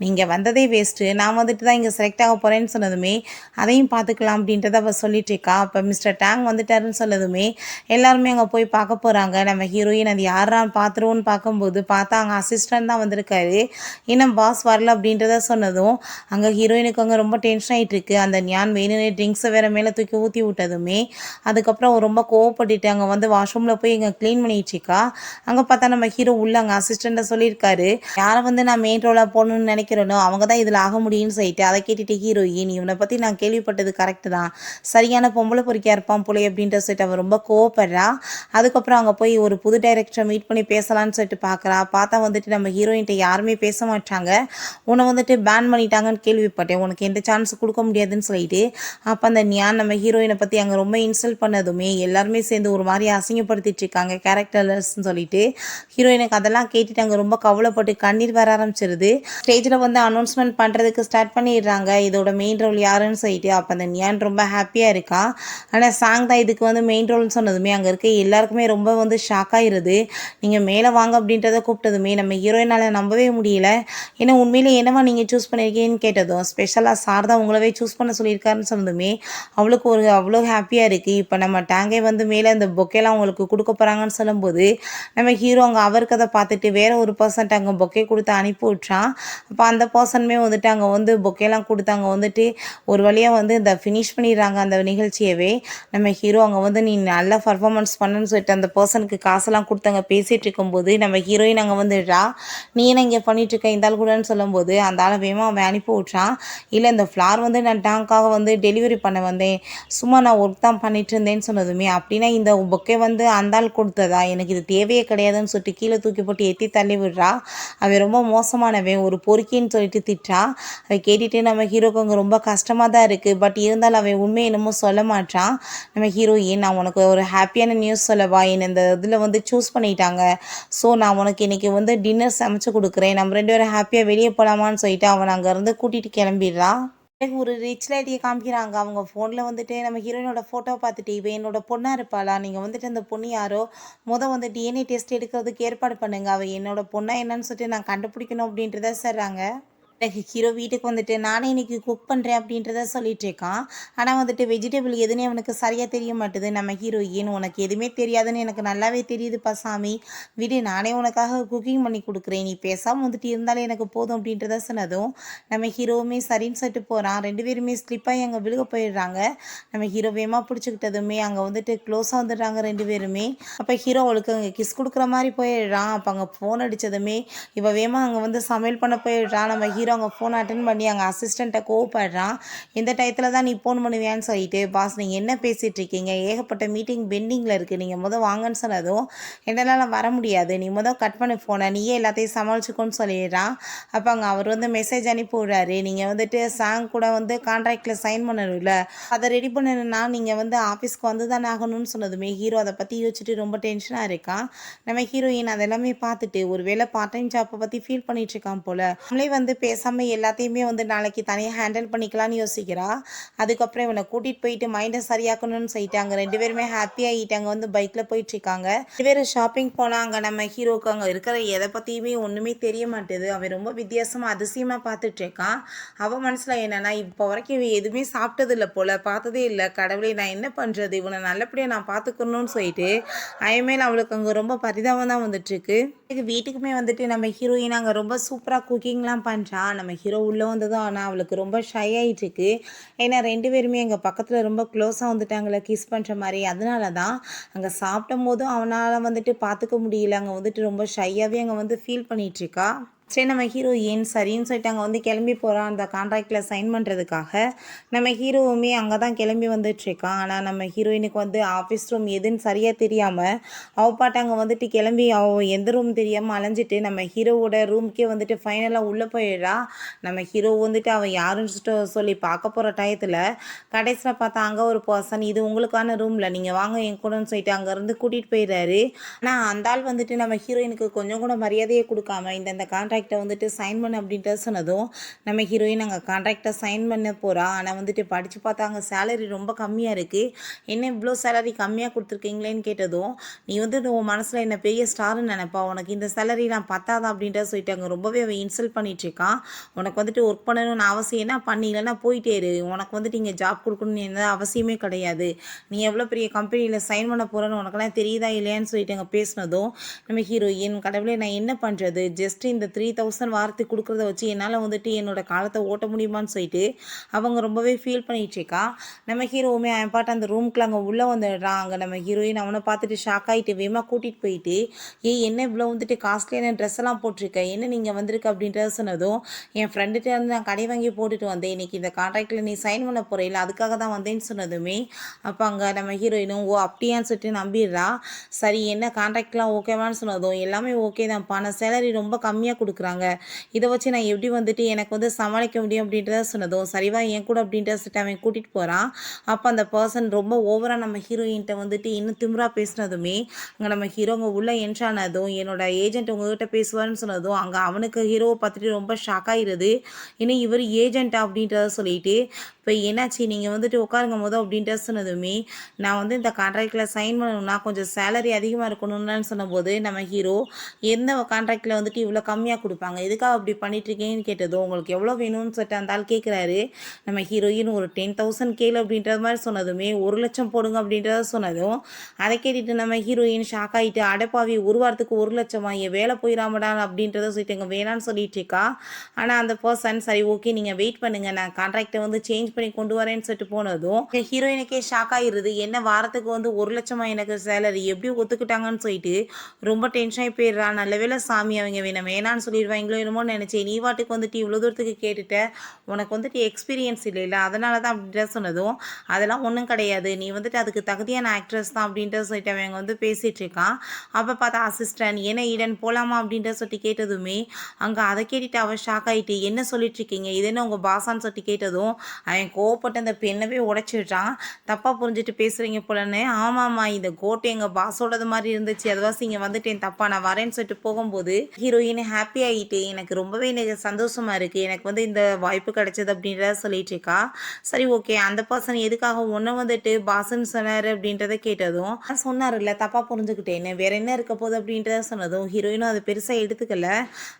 [SPEAKER 1] "நீங்க வந்ததே வேஸ்ட்டு. நான் வந்துட்டு தான் இங்க செலக்ட் ஆக போகிறேன்னு சொன்னதுமே அதையும் பார்த்துக்கலாம் அப்படின்றத அவள் சொல்லிட்டு இருக்கா. அப்போ மிஸ்டர் டேங் வந்துட்டாருன்னு சொன்னதுமே எல்லாருமே அங்கே போய் பார்க்க போகிறாங்க. நம்ம ஹீரோயின் அது யாரான்னு பார்த்துருவோன்னு பார்க்கும்போது பார்த்தா அங்கே அசிஸ்டன்ட் தான் வந்திருக்காரு. இன்னும் பாஸ் வரல அப்படின்றத சொன்னதும் அங்கே ஹீரோயினுக்கு அங்கே ரொம்ப டென்ஷன் ஆகிட்டு இருக்கு. அந்த ஞான் வேணும்னே ட்ரிங்க்ஸை வேற மேலே தூக்கி ஊற்றி விட்டதுமே அதுக்கப்புறம் அவ ரொம்ப கோவப்பட்டுட்டு அங்கே வந்து வாஷ்ரூமில் போய் இங்கே க்ளீன் பண்ணிட்டு இருக்கா. அங்கே பார்த்தா நம்ம ஹீரோ உள்ள அங்கே அசிஸ்டண்ட்டை சொல்லியிருக்காரு, யாரை வந்து நான் மெயின் ரோலாக போகணுன்னு நினைக்கிறேனோ அவங்க தான் இதில் ஆக முடியும்னு சொல்லிட்டு அதை கேட்டுட்டு ஹீரோயின் இவனை பற்றி நான் கேள்விப்பட்டது கரெக்டு தான், சரியான பொம்பளை பொறிக்கா இருப்பான் போலே அப்படின்ற சொல்லிட்டு அவள் ரொம்ப கோவப்படுறா. அதுக்கப்புறம் அங்கே போய் ஒரு புது டைரக்டரை மீட் பண்ணி பேசலான்னு சொல்லிட்டு பார்க்குறா. பார்த்தா வந்துட்டு நம்ம ஹீரோயின்ட்ட யாருமே பேச மாட்டாங்க. உன்னை வந்துட்டு பேன் பண்ணிட்டாங்கன்னு கேள்விப்பட்டேன், உனக்கு எந்த சான்ஸ் கொடுக்க முடியாதுன்னு சொல்லிட்டு அப்போ அந்த ஞான் நம்ம ஹீரோயினை பற்றி அங்கே ரொம்ப இன்சல்ட் பண்ணதுமே எல்லாருமே சேர்ந்து ஒரு மாதிரி அசிங்கப்படுத்திட்டு இருக்காங்க கேரக்டர்லர்ஸ்ன்னு சொல்லிட்டு. ஹீரோயினுக்கு அதெல்லாம் கேட்டுட்டு அங்கே ரொம்ப கவலைப்பட்டு கண்ணீர் வர ஆரம்பிச்சிருது. ஸ்டேஜில் வந்து அனௌன்ஸ்மெண்ட் பண்ணுறதுக்கு ஸ்டார்ட் பண்ணிடுறாங்க, இதோட மெயின் ரோல் யாருன்னு சொல்லிட்டு. அப்போ அந்த ஞான் ரொம்ப ஹாப்பியாக இருக்கா. ஆனால் சாங் தான் இதுக்கு வந்து மெயின் ரோல்னு சொன்னதுமே அங்கே இருக்க எல்லாருக்குமே ரொம்ப வந்து ஷாக் ஆகிருது. நீங்கள் மேலே வாங்க அப்படின்றத கூப்பிட்டதுமே நம்ம ஹீரோயினால் நம்பவே முடியல. ஏன்னா உண்மையிலே என்னவா நீங்கள் சூஸ் பண்ணியிருக்கீங்கன்னு கேட்டதும் ஸ்பெஷலாக சார் தான் உங்களவே சூஸ் பண்ண சொல்லியிருக்காருன்னு சொன்னதுமே அவளுக்கு ஒரு அவ்வளோ ஹாப்பியாக இருக்குது. இப்போ நம்ம டேங்கே வந்து மேலே அந்த பொக்கேலாம் அவங்களுக்கு கொடுக்க போகிறாங்கன்னு சொல்லும்போது நம்ம ஹீரோ அங்கே அவருக்கு அதை பார்த்துட்டு வேற ஒரு பர்சன்ட் அங்கே பொக்கே கொடுத்து அனுப்பி விட்றான். அப்போ அந்த பர்சனுமே வந்துட்டு அங்கே வந்து பொக்கேலாம் கொடுத்து அங்கே வந்துட்டு ஒரு வழியாக வந்து இந்த ஃபினிஷ் பண்ணிடுறாங்க அந்த நிகழ்ச்சியவே. நம்ம ஹீரோ அங்கே வந்து நீ நல்லா பர்ஃபார்மன்ஸ் பண்ணுன்னு சொல்லிட்டு அந்த பர்சனுக்கு காசெல்லாம் கொடுத்து அங்கே பேசிகிட்டு இருக்கும்போது நம்ம ஹீரோயின் அங்கே வந்துடுறா. நீ என்ன இங்கே பண்ணிகிட்ருக்க இந்த ஆள் கூடன்னு சொல்லும்போது அந்த ஆளை வேகமாக அவன் அனுப்பி விட்றான். இல்லை இந்த ஃப்ளார் வந்து நான் டேங்க்காக வந்து டெலிவரி பண்ண வந்தேன், சும்மா நான் ஒர்க் தான் பண்ணிட்டு இருந்தேன்னு சொன்னதுமே அப்படின்னா இந்த பொக்கே வந்து அந்த ஆள் கொடுத்ததா, எனக்கு இது தேவையே கிடையாதுன்னு சொல்லிட்டு கீழே தூக்கி போட்டு எத்தி தள்ளி விடுறா. அவன் ரொம்ப மோசமானவன், ஒரு பொறுக்கின்னு சொல்லிட்டு திட்டா. அதை கேட்டுட்டு நம்ம ஹீரோக்கு அங்கே ரொம்ப கஷ்டமாக தான் இருக்குது. பட் இருந்தாலும் அவன் உண்மை என்னமோ சொல்ல மாட்டான். நம்ம ஹீரோயின் நான் உனக்கு ஒரு ஹாப்பியான நியூஸ் சொல்லவா, என்னை இந்த இதில் வந்து சூஸ் பண்ணிட்டாங்க, ஸோ நான் உனக்கு இன்றைக்கி வந்து டின்னர் சமைச்சு கொடுக்குறேன், நம்ம ரெண்டு பேரும் ஹாப்பியாக வெளியே போகலாமான்னு சொல்லிட்டு அவன் அங்கேருந்து கூட்டிகிட்டு கிளம்பிடுறா. ஒரு ரிச் லேடியை காமிக்கிறாங்க. அவங்க ஃபோனில் வந்துட்டு நம்ம ஹீரோயினோட ஃபோட்டோ பார்த்துட்டு இவன் என்னோட பொண்ணாக இருப்பாளா, நீங்கள் வந்துட்டு அந்த பொண்ணு யாரோ வந்து டிஎன்ஏ டெஸ்ட் எடுக்கிறதுக்கு ஏற்பாடு பண்ணுங்க, அவள் என்னோட பொண்ணா என்னன்னு சொல்லிட்டு நான் கண்டுபிடிக்கணும் அப்படின்றத சொல்கிறாங்க. எனக்கு ஹீரோ வீட்டுக்கு வந்துட்டு நானே இன்னைக்கு குக் பண்ணுறேன் அப்படின்றத சொல்லிட்டு இருக்கான். ஆனால் வந்துட்டு வெஜிடபிள் எதுன்னு அவனுக்கு சரியாக தெரிய மாட்டுது. நம்ம ஹீரோயின் உனக்கு எதுவுமே தெரியாதுன்னு எனக்கு நல்லாவே தெரியுதுப்பா சாமி, விடு நானே உனக்காக குக்கிங் பண்ணி கொடுக்குறேன், நீ பேசாமல் வந்துட்டு இருந்தாலே எனக்கு போதும் அப்படின்றத சொன்னதும் நம்ம ஹீரோவுமே சரின்னு சொல்லிட்டு போகிறான். ரெண்டு பேருமே ஸ்லிப்பாகி அங்கே விழுக போயிடுறாங்க. நம்ம ஹீரோ வேகமாக பிடிச்சிக்கிட்டதுமே அங்கே வந்துட்டு க்ளோஸாக வந்துடுறாங்க ரெண்டு பேருமே. அப்போ ஹீரோ அவளுக்கு அங்கே கிஸ் கொடுக்குற மாதிரி போயிடுறான். அப்போ அங்கே ஃபோன் அடித்ததுமே இவ வேகமாக அங்கே வந்து சமையல் பண்ண போயிடுறான். நம்ம ஹீரோ அவங்க ஃபோன் அட்டன் பண்ணி அங்கே அசிஸ்டண்ட்டை கோவப்படுறான். இந்த டயத்தில் தான் நீ ஃபோன் பண்ணுவியான்னு சொல்லிட்டு, பாஸ் நீங்கள் என்ன பேசிகிட்டு இருக்கீங்க, ஏகப்பட்ட மீட்டிங் பெண்டிங்கில் இருக்குது, நீங்கள் வாங்கன்னு சொன்னதும் என்னால் வர முடியாது, நீ கட் பண்ணி ஃபோனை, நீயே எல்லாத்தையும் சமாளிச்சுக்கோன்னு சொல்லிடுறான். அப்போ அங்கே அவர் வந்து மெசேஜ் அனுப்பி விடுறாரு, நீங்கள் வந்துட்டு சாங் கூட வந்து கான்ட்ராக்டில் சைன் பண்ணணும்ல, அதை ரெடி பண்ணணும்னா நீங்கள் வந்து ஆஃபீஸ்க்கு வந்து தானே ஆகணும்னு சொன்னதுமே ஹீரோ அதை பற்றி யோசிச்சுட்டு ரொம்ப டென்ஷனாக இருக்கான். நம்ம ஹீரோயின் அதெல்லாமே பார்த்துட்டு ஒரு வேளை பார்ட் டைம் ஜாப்பை பற்றி ஃபீல் பண்ணிட்டு இருக்கான் போல். நம்மளே வந்து பேசாமல் எல்லாத்தையுமே வந்து நாளைக்கு தனியாக ஹேண்டில் பண்ணிக்கலான்னு யோசிக்கிறா. அதுக்கப்புறம் இவனை கூட்டிகிட்டு போயிட்டு மைண்டை சரியாக்கணும்னு சொல்லிட்டு அங்கே ரெண்டு பேருமே ஹாப்பியாகிட்டு அங்கே வந்து பைக்கில் போயிட்டுருக்காங்க. ரெண்டு பேரும் ஷாப்பிங் போனாங்க. நம்ம ஹீரோக்கு அங்கே இருக்கிற எதை பற்றியுமே ஒன்றுமே தெரிய மாட்டேது. அவன் ரொம்ப வித்தியாசமாக அதிசயமாக பார்த்துட்ருக்கான். அவன் மனசில் என்னென்னா இப்போ வரைக்கும் இவன் எதுவுமே சாப்பிட்டதில்லை போல், பார்த்ததே இல்லை, கடவுளே நான் என்ன பண்ணுறது, இவனை நல்லபடியாக நான் பார்த்துக்கணும்னு சொல்லிட்டு அவன் அவளுக்கு அங்கே ரொம்ப பரிதாபம் தான் வந்துட்டுருக்கு. வீட்டுக்குமே வந்துட்டு நம்ம ஹீரோயின் அங்கே ரொம்ப சூப்பராக குக்கிங்லாம் பண்ணுறான். நம்ம ஹீரோ உள்ளே வந்ததும் ஆனால் அவளுக்கு ரொம்ப ஷை ஆகிட்டுருக்கு. ஏன்னா ரெண்டு பேருமே எங்கள் பக்கத்தில் ரொம்ப க்ளோஸாக வந்துட்டாங்களே கிஸ் பண்ணுற மாதிரி. அதனால தான் அங்கே சாப்பிடும் போதும் அவனால் வந்துட்டு பார்த்துக்க முடியல. அங்கே வந்துட்டு ரொம்ப ஷையாகவே அங்கே வந்து ஃபீல் பண்ணிகிட்ருக்கா. சரி நம்ம ஹீரோயின் சரின்னு சொல்லிட்டு அங்கே வந்து கிளம்பி போகிறான் அந்த கான்ட்ராக்டில் சைன் பண்ணுறதுக்காக. நம்ம ஹீரோவுமே அங்கே தான் கிளம்பி வந்துட்டுருக்கான். ஆனால் நம்ம ஹீரோயினுக்கு வந்து ஆஃபீஸ் ரூம் எதுன்னு சரியாக தெரியாமல் பாட்டு அங்கே வந்துட்டு கிளம்பி எந்த ரூம் தெரியாமல் அலைஞ்சிட்டு நம்ம ஹீரோவோட ரூமுக்கே வந்துட்டு ஃபைனலாக உள்ளே போயிடுறா. நம்ம ஹீரோ வந்துட்டு அவன் யாருன்னு சொல்லி பார்க்க போகிற டயத்தில் கடைசியில் பார்த்தா அங்கே ஒரு பர்சன், இது உங்களுக்கான ரூமில் நீங்கள் வாங்க என் கூடன்னு சொல்லிட்டு அங்கேருந்து கூட்டிகிட்டு போயிடுறாரு. ஆனால் அந்த ஆள் வந்துட்டு நம்ம ஹீரோயினுக்கு கொஞ்சம் கூட மரியாதையை கொடுக்காம இந்த கான்ட்ராக்ட் கான்ட்ராக்டை வந்துட்டு சைன் பண்ணு அப்படின்ட்டு சொன்னதும் நம்ம ஹீரோயின் அங்கே கான்ட்ராக்டை சைன் பண்ண போகிறா. ஆனால் வந்துட்டு படித்து பார்த்தா அங்கே சேலரி ரொம்ப கம்மியாக இருக்குது. என்ன இவ்வளோ சேலரி கம்மியாக கொடுத்துருக்கீங்களேன்னு கேட்டதும், நீ வந்துட்டு உன் மனசில் என்ன பெரிய ஸ்டாருன்னு நினைப்பா, உனக்கு இந்த சேலரிலாம் பத்தாதா அப்படின்ட்டு சொல்லிட்டு அங்கே ரொம்பவே அவன் இன்சல்ட் பண்ணிட்டுருக்கான். உனக்கு வந்துட்டு ஒர்க் பண்ணணும்னு அவசியம் என்ன, பண்ணி இல்லைன்னா போயிட்டே இரு, உனக்கு வந்துட்டு இங்கே ஜாப் கொடுக்கணும்னு எந்த அவசியமே கிடையாது, நீ எவ்வளோ பெரிய கம்பெனியில் சைன் பண்ண போகிறேன்னு உனக்கெல்லாம் தெரியுதா இல்லையான்னு சொல்லிட்டு அங்கே பேசினதும் நம்ம ஹீரோயின், கடவுளே நான் என்ன பண்ணுறது, ஜஸ்ட் இந்த 3000 வாரத்துக்கு கொடுக்குறத வச்சு என்னால் வந்துட்டு என்னோட காலத்தை ஓட்ட முடியுமான்னு சொல்லிட்டு அவங்க ரொம்பவே ஃபீல் பண்ணிகிட்ருக்கா. நம்ம ஹீரோவுமே அவன் பாட்டு அந்த ரூம்குள்ள அங்கே உள்ளே வந்துடுறான். அங்கே நம்ம ஹீரோயின் அவனை பார்த்துட்டு ஷாக் ஆகிட்டு வேமா கூட்டிகிட்டு போயிட்டு, என்ன இவ்வளோ வந்துட்டு காஸ்ட்லியான ட்ரெஸ் எல்லாம் போட்டிருக்க, என்ன நீங்கள் வந்திருக்க அப்படின்றத சொன்னதும், என் ஃப்ரெண்டுகிட்ட வந்து நான் கடை வாங்கி போட்டுட்டு வந்தேன், இன்றைக்கி இந்த கான்ட்ராக்டில் நீ சைன் பண்ண போகிறீல்ல அதுக்காக தான் வந்தேன்னு சொன்னதுமே அப்போ அங்கே நம்ம ஹீரோயினும் ஓ அப்படியான்னு சொல்லிட்டு நம்பிடுறா. சரி என்ன கான்ட்ராக்ட்லாம் ஓகேவான்னு சொன்னதும் எல்லாமே ஓகே தான், பண சேலரி ரொம்ப கம்மியாக கொடுக்குறாங்க, இதை வச்சு நான் எப்படி வந்துட்டு எனக்கு வந்து சமாளிக்க முடியும் அப்படின்றத சொன்னதும் சரிவா என் கூட அப்படின்றத சொல்லிட்டு அவன் கூட்டிகிட்டு போகிறான். அப்போ அந்த பர்சன் ரொம்ப ஓவராக நம்ம ஹீரோயின்கிட்ட வந்துட்டு இன்னும் திமிரா பேசினதுமே அங்கே நம்ம ஹீரோங்க உள்ளே என்ட்ரானதும் என்னோட ஏஜென்ட் உங்ககிட்ட பேசுவார்னு சொன்னதும் அங்கே அவனுக்கு ஹீரோவை பார்த்துட்டு ரொம்ப ஷாக் ஆகிடுது. இன்னும் இவர் ஏஜென்ட்டா அப்படின்றத சொல்லிட்டு, இப்போ என்னாச்சு நீங்கள் வந்துட்டு உட்காருங்க போதும் அப்படின்ட்டு சொன்னதுமே நான் வந்து இந்த கான்ட்ராக்டில் சைன் பண்ணணும்னா கொஞ்சம் சேலரி அதிகமாக இருக்கணும்னு சொன்னபோது நம்ம ஹீரோ எந்த கான்ட்ராக்டில் வந்துட்டு இவ்வளோ கம்மியாக கொடுப்பாங்க, எதுக்காக அப்படி பண்ணிட்டுருக்கேன்னு கேட்டதும் உங்களுக்கு எவ்வளோ வேணும்னு சொல்லிட்டு அந்த ஆள் கேட்குறாரு. நம்ம ஹீரோயின் ஒரு 10,000 கேளு அப்படின்ற மாதிரி சொன்னதுமே 1,00,000 போடுங்க அப்படின்றத சொன்னதும் அதை கேட்டுட்டு நம்ம ஹீரோயின் ஷாக் ஆகிட்டு, அடைப்பாவி ஒரு வாரத்துக்கு 1,00,000 என் வேலை போயிடாமடா அப்படின்றத சொல்லிட்டு எங்கள் வேணான்னு சொல்லிட்டு இருக்கா. ஆனால் அந்த பர்சன் சரி ஓகே நீங்கள் வெயிட் பண்ணுங்கள் நான் கான்ட்ராக்டை வந்து சேஞ்ச் பண்ணி கொண்டு வரேன்னு சொல்லிட்டு போனதும் ஹீரோயினுக்கே ஷாக் ஆகிடுது. என்ன வாரத்துக்கு வந்து 1,00,000 எனக்கு சேலரி எப்படி ஒத்துக்கிட்டாங்கன்னு சொல்லிட்டு ரொம்ப டென்ஷன் ஆகி போயிடுறா. நல்ல வேலை சாமி அவங்க வேணான்னு சொல்லிடுவாங்களோ என்னமோ நினச்சேன், நீ வாட்டுக்கு வந்துட்டு இவ்வளோ தூரத்துக்கு கேட்டுட்ட, உனக்கு வந்துட்டு எக்ஸ்பீரியன்ஸ் இல்லை அதனால தான் அப்படின்ற சொன்னதும் அதெல்லாம் ஒன்றும் கிடையாது, நீ வந்துட்டு அதுக்கு தகுதியான ஆக்ட்ரஸ் தான் அப்படின்ற சொல்லிட்டு அவங்க வந்து பேசிகிட்டு இருக்கான். அப்போ பார்த்தா அசிஸ்டன்ட் என்ன ஈடன் போகலாமா அப்படின்ற சொல்லிட்டு கேட்டதுமே அங்கே அதை கேட்டுட்டு அவள் ஷாக் ஆகிட்டு, என்ன சொல்லிட்டு இருக்கீங்க, இது என்ன உங்கள் பாசான்னு சொல்லிட்டு கேட்டதும் அவன் கோவப்பட்டு அந்த பெண்ணவே உடைச்சிடுறான். தப்பாக புரிஞ்சுட்டு பேசுகிறீங்க போலன்னு, ஆமாம்மா இந்த கோட்டை எங்கள் பாஸோடது மாதிரி இருந்துச்சு, அதுவாசி இங்கே வந்துட்டேன் தப்பா நான் வரேன்னு சொல்லிட்டு போகும்போது ஹீரோயின் ஹாப்பி ஆகிட்டு எனக்கு ரொம்பவே எனக்கு சந்தோஷமாக இருக்குது, எனக்கு வந்து இந்த வாய்ப்பு கிடைச்சது அப்படின்றத சொல்லிட்டு இருக்கா. சரி ஓகே அந்த பர்சன் எதுக்காக ஒன்று வந்துட்டு பாஸ்ன்னு சொன்னார் அப்படின்றத கேட்டதும் சொன்னார் இல்லை தப்பாக புரிஞ்சுக்கிட்டேன்னு, வேற என்ன இருக்க போகுது அப்படின்றத சொன்னதும் ஹீரோயினும் அதை பெருசாக எடுத்துக்கல.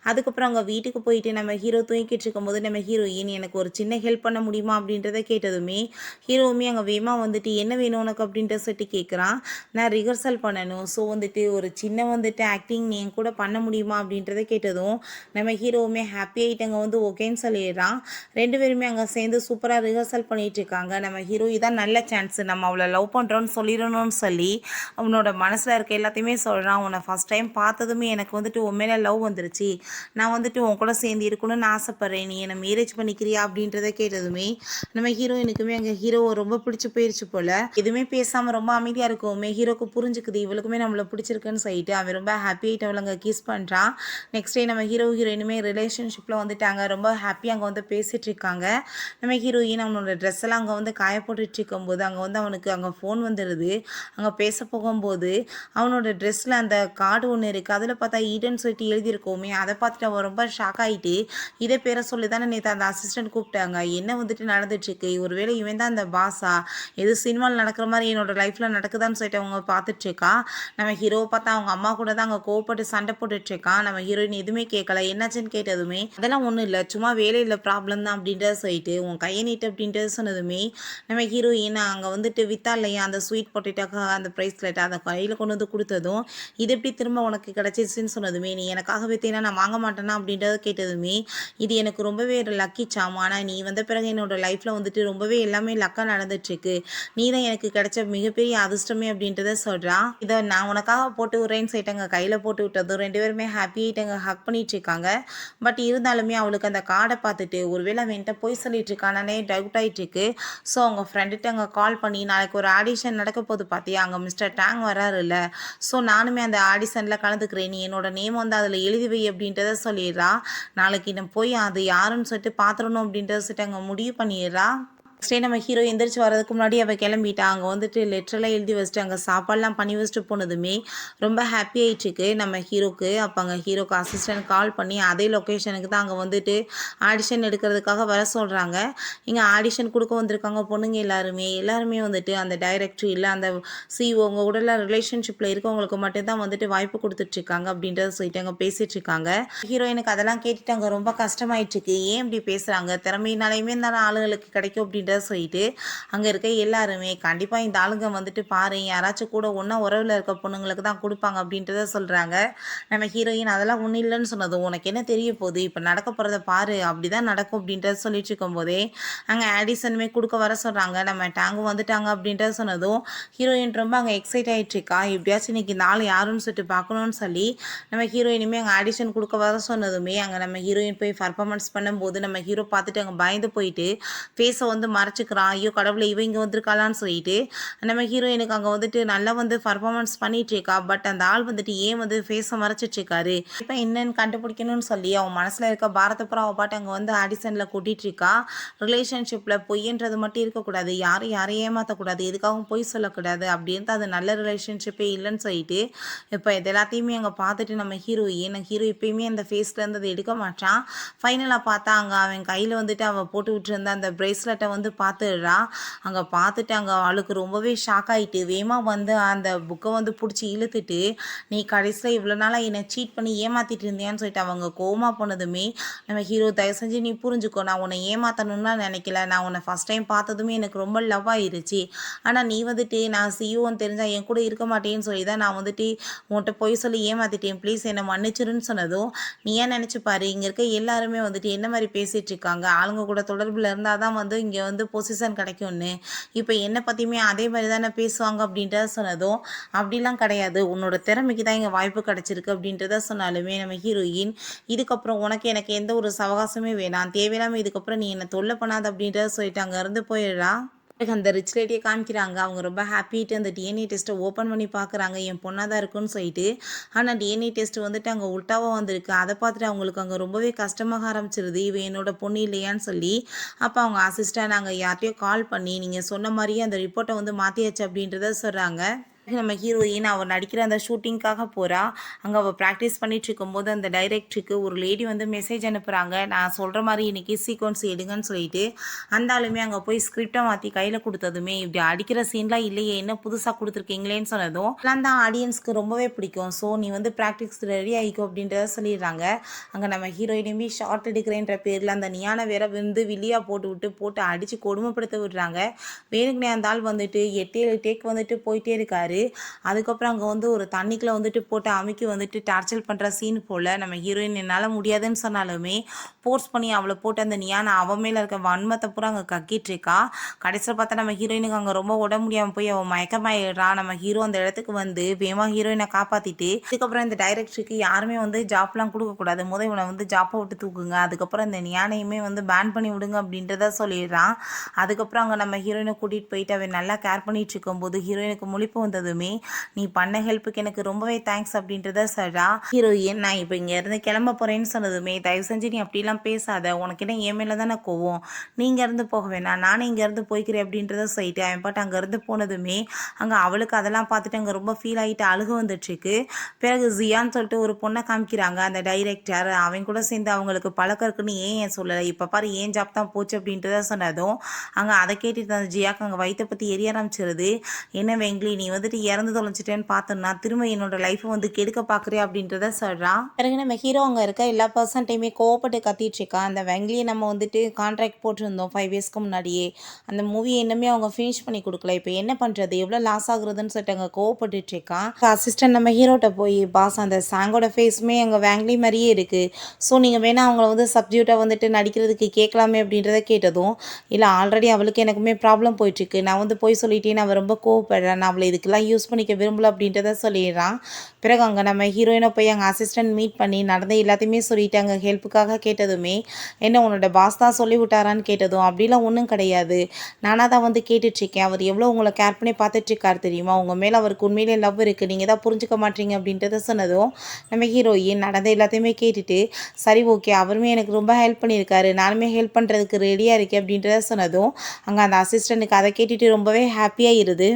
[SPEAKER 1] அதுக்கப்புறம் அங்கே வீட்டுக்கு போயிட்டு நம்ம ஹீரோ தூங்கிட்டு இருக்கும்போது நம்ம ஹீரோயின் எனக்கு ஒரு சின்ன ஹெல்ப் பண்ண முடியுமா அப்படின்றத கேட்டதுமே ஹீரோவுமே அங்கே வேமா வந்துட்டு என்ன வேணும் உனக்கு அப்படின்ற சொல்லிட்டு கேட்குறான். நான் ரிஹர்சல் பண்ணணும், ஸோ வந்துட்டு ஒரு சின்ன வந்துட்டு ஆக்டிங் நீ என் கூட பண்ண முடியுமா அப்படின்றத கேட்டதும் நம்ம ஹீரோவுமே ஹாப்பி ஆகிட்டு அங்கே வந்து ஓகேன்னு சொல்லிடுறான். ரெண்டு பேருமே அங்கே சேர்ந்து சூப்பராக ரிஹர்சல் பண்ணிட்டு இருக்காங்க. நம்ம ஹீரோ இதான் நல்ல சான்ஸ், நம்ம அவளை லவ் பண்ணுறோன்னு சொல்லிடணும்னு சொல்லி அவனோட மனசில் இருக்க எல்லாத்தையுமே சொல்கிறான். உன்னை ஃபஸ்ட் டைம் பார்த்ததுமே எனக்கு வந்துட்டு உன் மேலே லவ் வந்துருச்சு, நான் வந்துட்டு உன் கூட சேர்ந்து இருக்கணும்னு ஆசைப்பட்றேன், நீ என்னை மேரேஜ் பண்ணிக்கிறியா அப்படின்றத கேட்டதுமே நம்ம ஹீரோயினுக்குமே அங்கே ஹீரோவை ரொம்ப பிடிச்சி போயிடுச்சு போல். எதுவுமே பேசாமல் ரொம்ப அமைதியாக இருக்கவுமே ஹீரோக்கு புரிஞ்சுக்குது இவளுக்குமே நம்மளை பிடிச்சிருக்குன்னு சொல்லிட்டு அவன் ரொம்ப ஹாப்பி ஆகிட்டு அவளை அங்கே கிஸ் பண்ணுறான். நெக்ஸ்ட் டே நம்ம ஹீரோயினுமே ரிலேஷன்ஷிப்பில் வந்துட்டாங்க, ரொம்ப ஹாப்பியாக அங்கே வந்து பேசிகிட்டு இருக்காங்க. நம்ம ஹீரோயின் அவனோட ட்ரெஸ் எல்லாம் அங்கே வந்து காய போட்டுட்டு இருக்கும்போது அங்கே வந்து அவனுக்கு அங்கே ஃபோன் வந்துடுது. அங்கே பேச போகும்போது அவனோட ட்ரெஸ்ஸில் அந்த கார்டு ஒன்று இருக்குது, அதில் பார்த்தா ஈடன்னு சொல்லிட்டு எழுதியிருக்கோமே அதை பார்த்துட்டு அவன் ரொம்ப ஷாக் ஆகிட்டு, இதே பேரை சொல்லி தானே நேற்று அந்த அசிஸ்டன்ட் கூப்பிட்டாங்க, என்ன வந்துட்டு நடந்துட்டுருக்கு, ஒருவேளை இவன் தான் அந்த பாஸா, எது சினிமாவில் நடக்கிற மாதிரி என்னோட லைஃப்பில் நடக்குதான்னு சொல்லிட்டு அவங்க பார்த்துட்ருக்கா. நம்ம ஹீரோவை பார்த்தா அவங்க அம்மா கூட தான் அங்கே கோவப்பட்டு சண்டை போட்டுட்ருக்கான். நம்ம ஹீரோயின் எதுவுமே கேட்கல, என்னாச்சுன்னு கேட்டதுமே அதெல்லாம் ஒன்றும் இல்லை சும்மா வேலையில் ப்ராப்ளம் தான் அப்படின்றத சொல்லிட்டு உன் கையை நீட்டு அப்படின்றது சொன்னதுமே நம்ம ஹீரோயின் அங்கே வந்துட்டு வித்தா இல்லையா அந்த ஸ்வீட் பொட்டேட்டோக்காக அந்த ப்ரைஸ்லெட் அதை கையில் கொண்டு வந்து கொடுத்ததும் இது எப்படி திரும்ப உனக்கு கிடச்சிச்சுன்னு சொன்னதுமே நீ எனக்காக வித்தீங்கன்னா நான் வாங்க மாட்டேன்னா அப்படின்றத கேட்டதுமே இது எனக்கு ரொம்பவே லக்கி சாம், ஆனால் நீ வந்த பிறகு என்னோட லைஃப்பில் வந்துட்டு ரொம்பவே எல்லாமே லக்காக நடந்துட்டுருக்கு, நீ தான் எனக்கு கிடைச்ச மிகப்பெரிய அதிர்ஷ்டமே அப்படின்றத சொல்கிறான். இதை நான் உனக்காக போட்டு விட்றேன்னு சொல்லிட்டாங்க, கையில் போட்டு விட்டதும் ரெண்டு பேருமே ஹாப்பி ஆகிட்டாங்க, ஹக் பண்ணிட்டு இருக்காங்க. பட் இருந்தாலுமே அவளுக்கு அந்த கார்டை பார்த்துட்டு ஒருவேளை அவன்கிட்ட போய் சொல்லிட்டு இருக்கானே டவுட் ஆகிட்டு இருக்கு. ஸோ அவங்க ஃப்ரெண்டுகிட்ட அங்கே கால் பண்ணி நாளைக்கு ஒரு ஆடிஷன் நடக்க போது பார்த்தியா, அங்கே மிஸ்டர் டேங் வராரு இல்லை, ஸோ நானுமே அந்த ஆடிஷனில் கலந்துக்கிறேன், நீ என்னோட நேம் வந்து அதில் எழுதி வை அப்படின்றத சொல்லிடுறா. நாளைக்கு நான் போய் அது யாருன்னு சொல்லிட்டு பார்த்துடணும் அப்படின்றத சொல்லிட்டு அங்கே முடிவு பண்ணிடுறா. ஸ்டே நம்ம ஹீரோ எந்திரிச்சு வரதுக்கு முன்னாடி அவள் கிளம்பிட்டா. அங்கே வந்துட்டு லெட்டரெல்லாம் எழுதி வச்சுட்டு அங்கே சாப்பாடுலாம் பண்ணி வச்சுட்டு போனதுமே ரொம்ப ஹாப்பி ஆயிடுச்சுக்கு நம்ம ஹீரோக்கு. அப்போ அங்கே ஹீரோக்கு அசிஸ்டன்ட் கால் பண்ணி அதே லொக்கேஷனுக்கு தான் அங்கே வந்துட்டு ஆடிஷன் எடுக்கிறதுக்காக வர சொல்கிறாங்க. இங்கே ஆடிஷன் கொடுக்க வந்திருக்காங்க பொண்ணுங்க எல்லாருமே வந்துட்டு அந்த டைரக்டர் இல்லை அந்த சிஓ உங்கள் உடல ரிலேஷன்ஷிப்பில் இருக்கவங்களுக்கு மட்டும்தான் வந்துட்டு வாய்ப்பு கொடுத்துட்ருக்காங்க அப்படின்றத சொல்லிட்டு அங்கே பேசிகிட்டு இருக்காங்க. ஹீரோயினுக்கு அதெல்லாம் கேட்டுட்டு அங்கே ரொம்ப கஷ்டமாயிட்டுருக்கு. ஏன் இப்படி பேசுகிறாங்க, திறமையினாலையுமே இருந்தாலும் ஆளுங்களுக்கு கிடைக்கும் அப்படின்றத சொல்லிட்டு அங்கே இருக்க எல்லாருமே கண்டிப்பாக இந்த ஆளுங்க வந்துட்டு பாரு யாராச்சும் கூட ஒன்றா உறவில் இருக்க பொண்ணுங்களுக்கு தான் கொடுப்பாங்க அப்படின்றத சொல்கிறாங்க. நம்ம ஹீரோயின் அதெல்லாம் ஒன்றும் இல்லைன்னு சொன்னதும் உனக்கு என்ன தெரிய போகுது, இப்போ நடக்க போகிறத பாரு அப்படி தான் நடக்கும் அப்படின்றத சொல்லிட்டு இருக்கும்போதே அங்கே ஆடிஷனுமே கொடுக்க வர சொல்கிறாங்க. நம்ம டேங்கும் வந்துட்டாங்க அப்படின்றத சொன்னதும் ஹீரோயின் ரொம்ப அங்கே எக்ஸைட் ஆகிட்டுருக்கா. எப்படியாச்சும் இன்னைக்கு இந்த ஆள் யாருன்னு சொல்லிட்டு பார்க்கணுன்னு சொல்லி நம்ம ஹீரோயினுமே அங்கே ஆடிஷன் கொடுக்க வர சொன்னதுமே அங்கே நம்ம ஹீரோயின் போய் பர்ஃபார்மன்ஸ் பண்ணும்போது நம்ம ஹீரோ பார்த்துட்டு அங்கே பயந்து போயிட்டு ஃபேஸை வந்து மறைச்சிக்கிறான். ஐயோ கடவுளை இவ இங்கே வந்திருக்காளான்னு சொல்லிட்டு நம்ம ஹீரோயினுக்கு அங்கே வந்துட்டு நல்லா வந்து பர்ஃபார்மன்ஸ் பண்ணிட்டு இருக்கா. பட் அந்த ஆள் வந்துட்டு ஏன் வந்து ஃபேஸை மறைச்சிட்டு இருக்காரு இப்போ என்னன்னு கண்டுபிடிக்கணும்னு சொல்லி அவன் மனசில் இருக்க பாரத புறம் அவள் பாட்டு அங்கே வந்து ஆடிஷனில் கூட்டிகிட்டு இருக்கா. ரிலேஷன்ஷிப்பில் பொய்ன்றது மட்டும் இருக்கக்கூடாது, யாரையும் ஏமாற்றக்கூடாது, எதுக்காகவும் பொய் சொல்லக்கூடாது அப்படின்ட்டு அது நல்ல ரிலேஷன்ஷிப்பே இல்லைன்னு சொல்லிட்டு இப்போ இது எல்லாத்தையுமே அங்கே பார்த்துட்டு நம்ம ஹீரோ எப்பயுமே அந்த ஃபேஸ்லேருந்து அதை எடுக்க மாட்டான். ஃபைனலாக பார்த்தா அங்கே அவன் கையில் வந்துட்டு அவள் போட்டு விட்டுருந்த அந்த ப்ரேஸ்லெட்டை வந்து பார்த்துடுறா. அங்கே பார்த்துட்டு அங்கே அவளுக்கு ரொம்பவே ஷாக் ஆகிட்டு வேகமாக வந்து அந்த புக்கை வந்து பிடிச்சி இழுத்துட்டு நீ கடைசியில் இவ்வளோ நாளாக என்னை சீட் பண்ணி ஏமாற்றிட்டு இருந்தியான்னு சொல்லிட்டு அவங்க கோவமாக போனதுமே நம்ம ஹீரோ தயவு செஞ்சு நீ புரிஞ்சுக்கோ, நான் உன்னை ஏமாற்றணும்லாம் நினைக்கல, நான் உன்னை ஃபஸ்ட் டைம் பார்த்ததுமே எனக்கு ரொம்ப லவ் ஆயிருச்சு. ஆனால் நீ வந்துட்டு நான் சியூன்னு தெரிஞ்சால் என் கூட இருக்க மாட்டேன்னு சொல்லி தான் நான் வந்துட்டு உன்கிட்ட போய் சொல்லி ஏமாற்றிட்டேன், ப்ளீஸ் என்னை மன்னிச்சிருன்னு சொன்னதும் நீ ஏன் நினச்சிப்பாரு இங்கே இருக்க எல்லாருமே வந்துட்டு என்ன மாதிரி பேசிகிட்டு இருக்காங்க, ஆளுங்க கூட தொடர்பில் இருந்தால் தான் வந்து இங்கே வந்து பொசிஷன் கிடைக்கும்னு, இப்போ என்னை பற்றியுமே அதே மாதிரி தானே பேசுவாங்க அப்படின்றத சொன்னதும் அப்படிலாம் கிடையாது, உன்னோட திறமைக்கு தான் இங்கே வாய்ப்பு கிடச்சிருக்கு அப்படின்றத சொன்னாலுமே நம்ம ஹீரோயின் இதுக்கப்புறம் உனக்கு எனக்கு எந்த ஒரு சவகாசமே வேணாம், தேவையில்லாமல் இதுக்கப்புறம் நீ என்னை தொல்லை பண்ணாத அப்படின்றத சொல்லிட்டு அங்கேருந்து போயிடுறா. அந்த ரிச் லேடியை காமிக்கிறாங்க. அவங்க ரொம்ப ஹாப்பிட்டு அந்த டிஎன்ஏ டெஸ்ட்டை ஓப்பன் பண்ணி பார்க்குறாங்க என் பொண்ணாக தான் இருக்குன்னு சொல்லிட்டு. ஆனால் டிஎன்ஏ டெஸ்ட் வந்துட்டு அங்கே உல்ட்டாவாக வந்திருக்கு. அதை பார்த்துட்டு அவங்களுக்கு அங்கே ரொம்பவே கஷ்டமாக ஆரம்பிச்சிருது, இவ என்னோட பொண்ணு இல்லையான்னு சொல்லி. அப்போ அவங்க அசிஸ்டன்ட் நாங்கள் யார்ட்டையோ கால் பண்ணி நீங்கள் சொன்ன மாதிரியே அந்த ரிப்போர்ட்டை வந்து மாற்றியாச்சு அப்படின்றத சொல்கிறாங்க. நம்ம ஹீரோயின் அவள் நடிக்கிற அந்த ஷூட்டிங்காக போகிறா. அங்கே அவள் ப்ராக்டிஸ் பண்ணிட்டு இருக்கும்போது அந்த டைரக்டருக்கு ஒரு லேடி வந்து மெசேஜ் அனுப்புகிறாங்க, நான் சொல்கிற மாதிரி இன்றைக்கி சீக்வன்ஸ் எடுங்கன்னு சொல்லிட்டு. அந்த ஆளுமே அங்கே போய் ஸ்கிரிப்டை மாற்றி கையில் கொடுத்ததுமே இப்படி அடிக்கிற சீன்லாம் இல்லையே என்ன புதுசாக கொடுத்துருக்கீங்களேன்னு சொன்னதும் எல்லாம் தான் ஆடியன்ஸ்க்கு ரொம்பவே பிடிக்கும், ஸோ நீ வந்து ப்ராக்டிஸ் ரெடி ஆகிக்கும் அப்படின்றத சொல்லிடுறாங்க. அங்கே நம்ம ஹீரோயினுமே ஷார்ட் எடுக்கிறேன்ற பேரில் அந்த நியான வேற வந்து வில்லியாக போட்டு அடித்து கொடுமைப்படுத்த விடுறாங்க. வேணுக்குனே அந்த ஆள் வந்துட்டு 8-7 டேக் வந்துட்டு போயிட்டே இருக்காரு. அதுக்கப்புறம் அங்கே வந்து ஒரு தண்ணிக்குள்ள வந்துட்டு போட்டு அமைக்கி வந்துட்டு டார்ச்சர் பண்ணுற சீன் போல் நம்ம ஹீரோயின் என்னால் முடியாதுன்னு சொன்னாலுமே ஃபோர்ஸ் பண்ணி அவளை போட்டு அந்த நியான அவன் மேலே இருக்க வன்மத்தை பூரா அங்கே கக்கிட்டு இருக்கா. கடைசியில் பார்த்தா நம்ம ஹீரோயினுக்கு அங்கே ரொம்ப உடம்பு முடியாமல் போய் அவன் மயக்கமாயிடுறா. நம்ம ஹீரோ அந்த இடத்துக்கு வந்து வேகமாக ஹீரோயினை காப்பாற்றிட்டு இதுக்கப்புறம் இந்த டைரக்டருக்கு யாருமே வந்து ஜாப்லாம் கொடுக்கக்கூடாது, முதல் இவனை வந்து ஜாப்பை விட்டு தூக்குங்க, அதுக்கப்புறம் இந்த நியானையுமே வந்து பேன் பண்ணி விடுங்க அப்படின்றத சொல்லிடுறான். அதுக்கப்புறம் அங்கே நம்ம ஹீரோயினை கூட்டிகிட்டு போயிட்டு அவன் நல்லா கேர் பண்ணிட்டு இருக்கும்போது ஹீரோயினுக்கு முழிப்பு வந்தது. நீ பண்ண ஹெல்ப்புக்கு எனக்கு ரொம்பவே தேங்க்ஸ் அப்படின்றத சொல்றா. ஹீரோயின் நான் இப்போ இங்க இருந்து கிளம்ப போறேன்னு சொன்னதுமே தயவு செஞ்சு நீ அப்படிலாம் பேசாத, உனக்கு என்ன என் மேல தானே கோவம், நீங்க இருந்து போக வேணாம், நானே இங்க இருந்து போய்க்கிறேன் அப்படின்றத சொல்லிட்டு அவன் பாட்டு அங்க இருந்து போனதுமே அங்க அவளுக்கு அதெல்லாம் பார்த்துட்டு அங்க ரொம்ப ஃபீல் ஆகிட்டு அழுக வந்துட்டு இருக்கு. பிறகு ஜியான்னு சொல்லிட்டு ஒரு பொண்ணை காமிக்கிறாங்க அந்த டைரக்டர். அவன் கூட சேர்ந்து அவங்களுக்கு பழக்கம் இருக்குன்னு ஏன் சொல்லலை, இப்போ பாரு ஏன் ஜாப் தான் போச்சு அப்படின்றத சொன்னதும் அங்கே அதை கேட்டுட்டு அந்த ஜியாக்கு அங்கே வயிற்றை பற்றி எரிய ஆரம்பிச்சிருது. என்ன வெங்கிலி நீ வந்துட்டு இறந்து தொலைச்சிட்டேன்னு பார்த்தோன்னா திரும்ப என்னோட லைஃப்பை வந்து கெடுக்க பார்க்குறேன் அப்படின்றத சொல்கிறான். பிறகு நம்ம ஹீரோ அங்கே இருக்க எல்லா பர்சன்ட்டையுமே கோவப்பட்டு கத்திட்டு இருக்கா. அந்த வெங்கிலியை நம்ம வந்துட்டு கான்ட்ராக்ட் போட்டிருந்தோம் 5 இயர்ஸ்க்கு முன்னாடியே, அந்த மூவியை இன்னுமே அவங்க ஃபினிஷ் பண்ணி கொடுக்கல, இப்போ என்ன பண்ணுறது, எவ்வளோ லாஸ் ஆகுறதுன்னு சொல்லிட்டு அங்கே கோவப்பட்டுட்டு இருக்கான். அசிஸ்டன்ட் நம்ம ஹீரோட்ட போய் பாஸ் அந்த சாங்கோட ஃபேஸுமே அங்கே வேங்கிலி மாதிரியே இருக்குது, ஸோ நீங்கள் வேணால் அவங்கள வந்து சப்ஜெக்டாக வந்துட்டு நடிக்கிறதுக்கு கேட்கலாமே அப்படின்றத கேட்டதும் இல்லை ஆல்ரெடி அவளுக்கு எனக்குமே ப்ராப்ளம் போயிட்டுருக்கு, நான் வந்து போய் சொல்லிட்டேன்னு அவள் ரொம்ப கோவப்படுறேன், நான் அவளை இதுக்கெல்லாம் யூஸ் பண்ணிக்க விரும்பல அப்படின்றத சொல்லிடுறான். பிறகு அங்கே நம்ம ஹீரோயினை போய் அங்கே அசிஸ்டன்ட் மீட் பண்ணி நடந்த எல்லாத்தையுமே சொல்லிட்டு அங்கே ஹெல்ப்புக்காக கேட்டதுமே, என்ன உன்னோட பாஸ் தான் சொல்லி விட்டாரான்னு கேட்டதும், அப்படிலாம் ஒன்றும் கிடையாது, நானாக தான் வந்து கேட்டுட்ருக்கேன், அவர் எவ்வளோ உங்களை கேர் பண்ணி பார்த்துட்ருக்காரு தெரியுமா, உங்கள் மேலே அவருக்கு உண்மையிலே லவ் இருக்குது, நீங்கள் தான் புரிஞ்சுக்க மாட்டீங்க அப்படின்றத சொன்னதும், நம்ம ஹீரோயின் நடந்த எல்லாத்தையுமே கேட்டுட்டு, சரி ஓகே, அவருமே எனக்கு ரொம்ப ஹெல்ப் பண்ணியிருக்காரு, நானுமே ஹெல்ப் பண்ணுறதுக்கு ரெடியாக இருக்கேன் அப்படின்றத சொன்னதும், அங்கே அந்த அசிஸ்டண்ட்டுக்கு அதை கேட்டுட்டு ரொம்பவே ஹாப்பியாக இருது.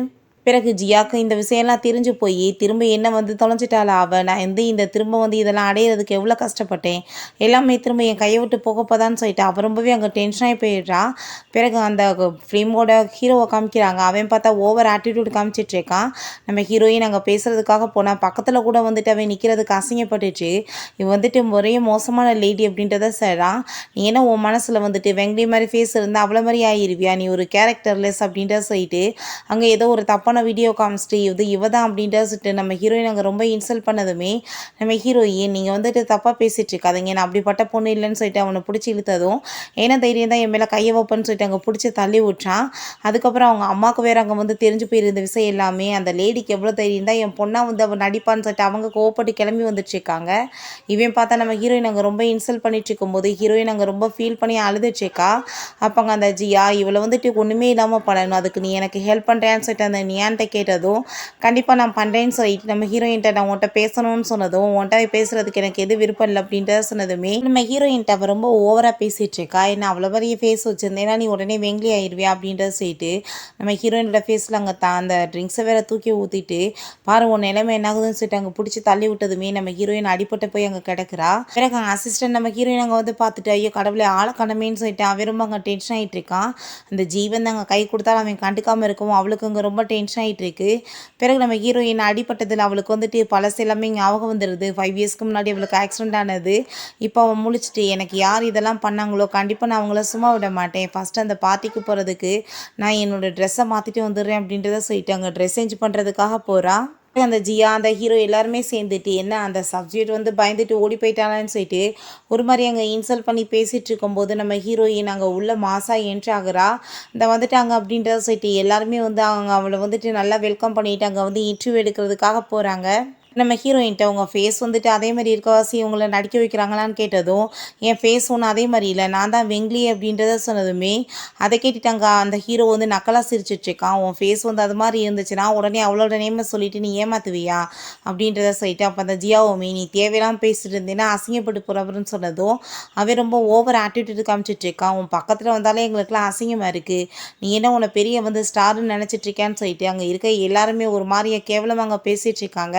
[SPEAKER 1] பிறகு ஜியாக்கு இந்த விஷயம்லாம் தெரிஞ்சு போய் திரும்ப என்ன வந்து தொலைஞ்சிட்டாளா அவள், நான் வந்து இந்த திரும்ப வந்து இதெல்லாம் அடையிறதுக்கு எவ்வளோ கஷ்டப்பட்டேன், எல்லாமே திரும்ப என் கையை விட்டு போகப்போதான்னு சொல்லிட்டு அவள் ரொம்பவே அங்கே டென்ஷனாகி போயிடுறா. பிறகு அந்த ஃபிலிமோட ஹீரோவை காமிக்கிறாங்க. அவன் பார்த்தா ஓவர் ஆட்டிடியூட் காமிச்சிட்ருக்கான். நம்ம ஹீரோயின் அங்கே பேசுகிறதுக்காக போனால் பக்கத்தில் கூட வந்துட்டு அவன் நிற்கிறதுக்கு அசிங்கப்பட்டுச்சு. இவன் வந்துட்டு ஒரே மோசமான லேடி அப்படின்றத சொல்கிறான். நீ என்ன உன் மனசில் வந்துட்டு வெங்கடி மாதிரி ஃபேஸ் இருந்தால் அவ்வளோ மாதிரி ஆகிருவியா, நீ ஒரு கேரக்டர்லெஸ் அப்படின்றத சொல்லிட்டு அங்கே ஏதோ ஒரு தப்பான வீடியோ காமிச்சிட்டு இவ தான் அப்படின்ட்டு சொல்லிட்டு நம்ம ஹீரோயின் அங்கே ரொம்ப இன்சல்ட் பண்ணதுமே, நம்ம ஹீரோயின் நீங்கள் வந்துட்டு தப்பாக பேசிகிட்டு இருக்காதீங்க, நான் அப்படிப்பட்ட பொண்ணு இல்லைன்னு சொல்லிட்டு அவனை பிடிச்சி இழுத்ததும், ஏன்னா தைரியம் தான் என் மேலே கையை வைப்பேன்னு சொல்லிட்டு அங்கே பிடிச்சி தள்ளி விட்டான். அதுக்கப்புறம் அவங்க அம்மாவுக்கு வேறு அங்கே வந்து தெரிஞ்சு போயிருந்த விஷயம் எல்லாமே, அந்த லேடிக்கு எவ்வளோ தைரியம் தான் என் பொண்ணாக வந்து அவள் நடிப்பான்னு சொல்லிட்டு அவங்க கோவப்பட்டு கிளம்பி வந்துட்டுருக்காங்க. இவன் பார்த்தா நம்ம ஹீரோயின் அங்கே ரொம்ப இன்சல்ட் பண்ணிட்டு இருக்கும்போது ஹீரோயின் அங்கே ரொம்ப ஃபீல் பண்ணி அழுதுட்ருக்கா. அப்போங்க அந்த ஜியா இவளை வந்துட்டு ஒன்றுமே இல்லாமல் பண்ணணும், அதுக்கு நீ எனக்கு ஹெல்ப் பண்ணுறேன்னு சொல்லிட்டு அந்த நியான்ட்ட கேட்டதும், கண்டிப்பாக நான் பண்ணுறேன்னு சொல்லிட்டு நம்ம ஹீரோயின்ட்ட நான் உன்ட்ட பேசணும்னு சொன்னதும், உன்ட்ட பேசுகிறதுக்கு எனக்கு எது விருப்பம் இல்லை அப்படின்றத சொன்னதுமே, நம்ம ஹீரோயின்ட்ட அவள் ரொம்ப ஓவராக பேசிகிட்டு இருக்கா. என்ன அவ்வளோ பெரிய ஃபேஸ் வச்சுருந்தேன்னா நீ உடனே வெங்கிலி ஆயிடுவியா அப்படின்றத சொல்லிட்டு நம்ம ஹீரோயினோட ஃபேஸில் அங்கே அந்த ட்ரிங்க்ஸை வேற தூக்கி ஊற்றிட்டு, பாரு உன் நிலைமை என்னாகுதுன்னு சொல்லிட்டு அங்கே பிடிச்சி தள்ளி விட்டதுமே நம்ம ஹீரோயின் அடிப்பட்டு போய் அங்கே கிடக்குறா. பிறகு அங்கே அசிஸ்டன்ட் நம்ம ஹீரோயின் அங்கே வந்து பார்த்துட்டு, ஐயோ கடவுளே ஆளை கடமைன்னு சொல்லிட்டு அவன் ரொம்ப அங்கே டென்ஷன் ஆகிட்டு இருக்கான். அந்த ஜீவன் அங்கே கை கொடுத்தாலும் அவன் கண்டுக்காமல் இருக்கவும் அவளுக்கு அங்கே ரொம்ப டென்ஷன் ஆகிட்டு இருக்கு. பிறகு நம்ம ஹீரோயின் அடிப்பட்டதில் அவளுக்கு வந்துட்டு பழசு எல்லாமே ஞாபகம் வந்துடுது. 5 இயர்ஸ்க்கு முன்னாடி அவளுக்கு ஆக்சிடென்ட் ஆனது. இப்போ அவன் முழிச்சிட்டு, எனக்கு யார் இதெல்லாம் பண்ணாங்களோ கண்டிப்பாக நான் அவங்கள சும்மா விட மாட்டேன், ஃபஸ்ட்டு அந்த பார்ட்டிக்கு போகிறதுக்கு நான் என்னோடய ட்ரெஸ்ஸை மாற்றிட்டு வந்துடுறேன் அப்படின்றத சொல்லிட்டு அங்கே ட்ரெஸ் சேஞ்ச் பண்ணுறதுக்காக போகிறா. அந்த ஜியா அந்த ஹீரோ எல்லாருமே சேர்ந்துட்டு என்ன அந்த சப்ஜெக்ட் வந்து பயந்துட்டு ஓடி போயிட்டாளான்னு சொல்லிட்டு ஒரு மாதிரி அங்கே இன்சல்ட் பண்ணி பேசிகிட்டு இருக்கும்போது நம்ம ஹீரோயின் அங்கே உள்ள மாசாக என்ட்ரி ஆகுறா. இந்த வந்துட்டாங்க அப்படின்றத சொல்லிட்டு எல்லாருமே வந்து அவங்க அவளை வந்துட்டு நல்லா வெல்கம் பண்ணிட்டு அங்கே வந்து இன்டர்வியூ எடுக்கிறதுக்காக போகிறாங்க. நம்ம ஹீரோயின்ட்ட உங்கள் ஃபேஸ் வந்துட்டு அதே மாதிரி இருக்கவாசி உங்களை நடிக்க வைக்கிறாங்களான்னு கேட்டதும், என் ஃபேஸ் ஒன்று அதே மாதிரி இல்லை, நான் தான் வெங்கிலி அப்படின்றத சொன்னதுமே அதை கேட்டுட்டாங்க. அந்த ஹீரோ வந்து நக்கலாக சிரிச்சிட்ருக்கான். உன் ஃபேஸ் வந்து அது மாதிரி இருந்துச்சுன்னா உடனே அவளோட நேமை சொல்லிட்டு நீ ஏமாத்துவியா அப்படின்றத சொல்லிட்டு, அப்போ அந்த ஜியாவோமே நீ தேவையெல்லாம் பேசிட்டு இருந்தேன்னா அசிங்கப்பட்டு போகிறவருன்னு சொன்னதும் அவன் ரொம்ப ஓவர் ஆட்டிடியூட் காமிச்சிட்ருக்கான். உன் பக்கத்தில் வந்தாலே எங்களுக்குலாம் அசிங்கமாக இருக்குது, நீ என்ன உன்னை பெரிய வந்து ஸ்டார்னு நினச்சிட்ருக்கேன்னு சொல்லிட்டு அங்கே இருக்க எல்லாருமே ஒரு மாதிரியாக கேவலமாக அங்கே பேசிகிட்டு இருக்காங்க.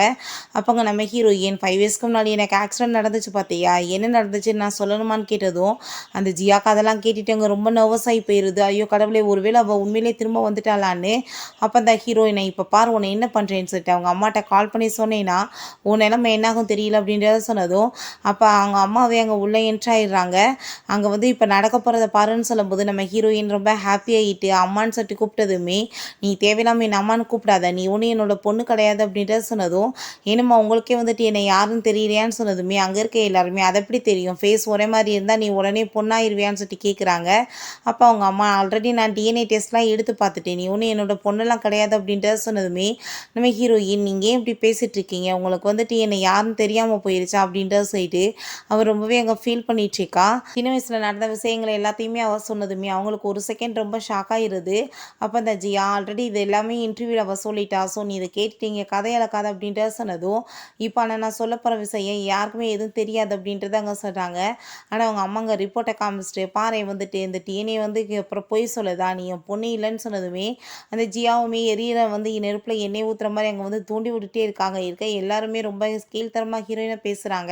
[SPEAKER 1] அப்போங்க நம்ம ஹீரோயின் 5 இயர்ஸ்க்கு முன்னாடி எனக்கு ஆக்சிடென்ட் நடந்துச்சு பார்த்தியா, என்ன நடந்துச்சுன்னு நான் சொல்லணுமான்னு கேட்டதும் அந்த ஜியாக்கு அதெல்லாம் கேட்டுட்டு அங்கே ரொம்ப நர்வஸ் ஆகி போயிடுது. ஐயோ கடவுளே ஒருவேளை அவள் உண்மையிலே திரும்ப வந்துட்டாளான்னு. அப்போ அந்த ஹீரோயினை இப்போ பாரு உன்னை என்ன பண்ணுறேன்னு சொல்லிட்டு அவங்க அம்மாட்ட கால் பண்ணி சொன்னேன்னா உன் நிலைமை என்னாகும் தெரியல அப்படின்றத சொன்னதும் அப்போ அவங்க அம்மாவே அங்கே உள்ளே என்ட்ராயிடுறாங்க. அங்கே வந்து இப்போ நடக்க போகிறத பாருன்னு சொல்லும்போது நம்ம ஹீரோயின் ரொம்ப ஹாப்பியாகிட்டு அம்மான்னு சொல்லிட்டு கூப்பிட்டதுமே, நீ தேவையில்லாமல் என் அம்மான்னு கூப்பிடாத, நீ ஒன்றும் என்னோட பொண்ணு கிடையாது அப்படின்றத சொன்னதும், ஏனும்மா உங்களுக்கே வந்துட்டு என்னை யாருன்னு தெரியலையான்னு சொன்னதுமே அங்கே இருக்க எல்லாருமே அதை எப்படி தெரியும், ஃபேஸ் ஒரே மாதிரி இருந்தால் நீ உடனே பொண்ணாயிருவியான்னு சொல்லிட்டு கேட்குறாங்க. அப்போ அவங்க அம்மா ஆல்ரெடி நான் டிஎன்ஏ டெஸ்ட்லாம் எடுத்து பார்த்துட்டேன், நீ ஒன்றும் என்னோட பொண்ணெல்லாம் கிடையாது அப்படின்றத சொன்னதுமே நம்ம ஹீரோயின் நீங்கள் ஏன் இப்படி பேசிகிட்டு இருக்கீங்க, உங்களுக்கு வந்துட்டு என்னை யாருன்னு தெரியாமல் போயிடுச்சா அப்படின்றத சொல்லிட்டு அவர் ரொம்பவே அங்கே ஃபீல் பண்ணிகிட்ருக்கா. சின்ன வயசில் நடந்த விஷயங்களை எல்லாத்தையுமே அவர் சொன்னதுமே அவங்களுக்கு ஒரு செகண்ட் ரொம்ப ஷாக் ஆகிடுது. அப்போ அந்த ஜியா ஆல்ரெடி இது எல்லாமே இன்டர்வியூவில் அவள் சொல்லிட்டா, ஸோ நீ இதை கேட்டுட்டீங்க கதையளக்காத அப்படின்றத சொன்னதும் இப்போ ஆனால் நான் சொல்ல போகிற விஷயம் யாருக்குமே எதுவும் தெரியாது அப்படின்றத அங்கே சொல்கிறாங்க. ஆனால் அவங்க அம்மாங்க ரிப்போர்ட்டை காமிச்சிட்டு பாரு வந்துட்டு இந்த டிஎன்ஏ வந்து அப்புறம் பொய் சொல்லுதா, நீ என் பொண்ணு இல்லைன்னு சொன்னதுமே அந்த ஜியாவுமே எரியற வந்து நெருப்பில் எண்ணெய் ஊற்றுற மாதிரி அங்கே வந்து தூண்டி விட்டுட்டே இருக்காங்க. எல்லாருமே ரொம்ப கீழ்த்தரமாக ஹீரோயினை பேசுகிறாங்க.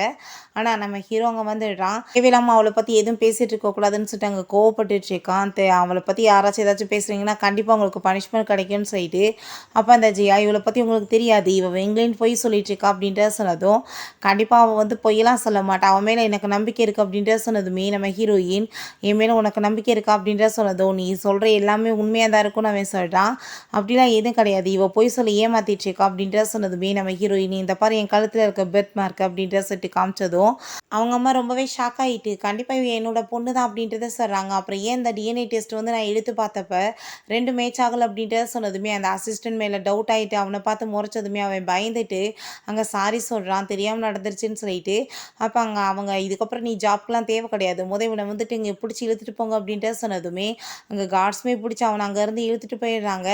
[SPEAKER 1] ஆனால் நம்ம ஹீரோ அங்கே வந்துடுறான். தேவையில்லாமல் அவளை பற்றி எதுவும் பேசிகிட்டு இருக்கக்கூடாதுன்னு சொல்லிட்டு அங்கே கோவப்பட்டுட்டு இருக்கான். அவளை பற்றி யாராச்சும் ஏதாச்சும் பேசுகிறீங்கன்னா கண்டிப்பாக உங்களுக்கு பனிஷ்மெண்ட் கிடைக்கும்னு சொல்லிட்டு அப்போ அந்த ஜியா இவளை பற்றி உங்களுக்கு தெரியாது, இவள் வெங்கிலின்னு போய் சொல்லிட்டு சொல்லிட்டுருக்கா அப்படின்றத சொன்னதும், கண்டிப்பாக அவள் வந்து பொய்யெல்லாம் சொல்ல மாட்டா, அவன் மேலே எனக்கு நம்பிக்கை இருக்குது அப்படின்றத சொன்னதுமே நம்ம ஹீரோயின், என் மேலே உனக்கு நம்பிக்கை இருக்கா அப்படின்றத சொன்னதும், நீ சொல்கிற எல்லாமே உண்மையாக தான் இருக்கும்னு அவன் சொல்கிறான். அப்படிலாம் எதுவும் கிடையாது, இவள் பொய் சொல்லி ஏமாத்திட்டுருக்கா அப்படின்றத சொன்னதுமே நம்ம ஹீரோயின், இந்த பாரு என் கழுத்தில் இருக்க பெர்த் மார்க் அப்படின்றத சொல்லிட்டு காமிச்சதும், அவங்க அம்மா ரொம்பவே ஷாக் ஆகிட்டு, கண்டிப்பாக இவ என்னோட பொண்ணு தான் அப்படின்றத சொல்கிறாங்க. அப்புறம் ஏன் இந்த டிஎன்ஏ டெஸ்ட் வந்து நான் எடுத்து பார்த்தப்ப 2 மேட்ச் ஆகலை அப்படின்றத சொன்னதுமே அந்த அசிஸ்டன்ட் மேலே டவுட் ஆகிட்டு அவனை பார்த்து முறைச்சதுமே அவன் பயந்துட்டு அங்கே சாரி சொல்கிறான், தெரியாமல் நடந்துருச்சுன்னு சொல்லிட்டு. அப்போ அங்கே அவங்க இதுக்கப்புறம் நீ ஜாப்க்கெலாம் தேவை கிடையாது, இவனை வந்துட்டு இங்கே பிடிச்சி இழுத்துட்டு போங்க அப்படின்றத சொன்னதுமே அங்கே கார்ட்ஸுமே பிடிச்சி அவனை அங்கேருந்து இழுத்துட்டு போயிடுறாங்க.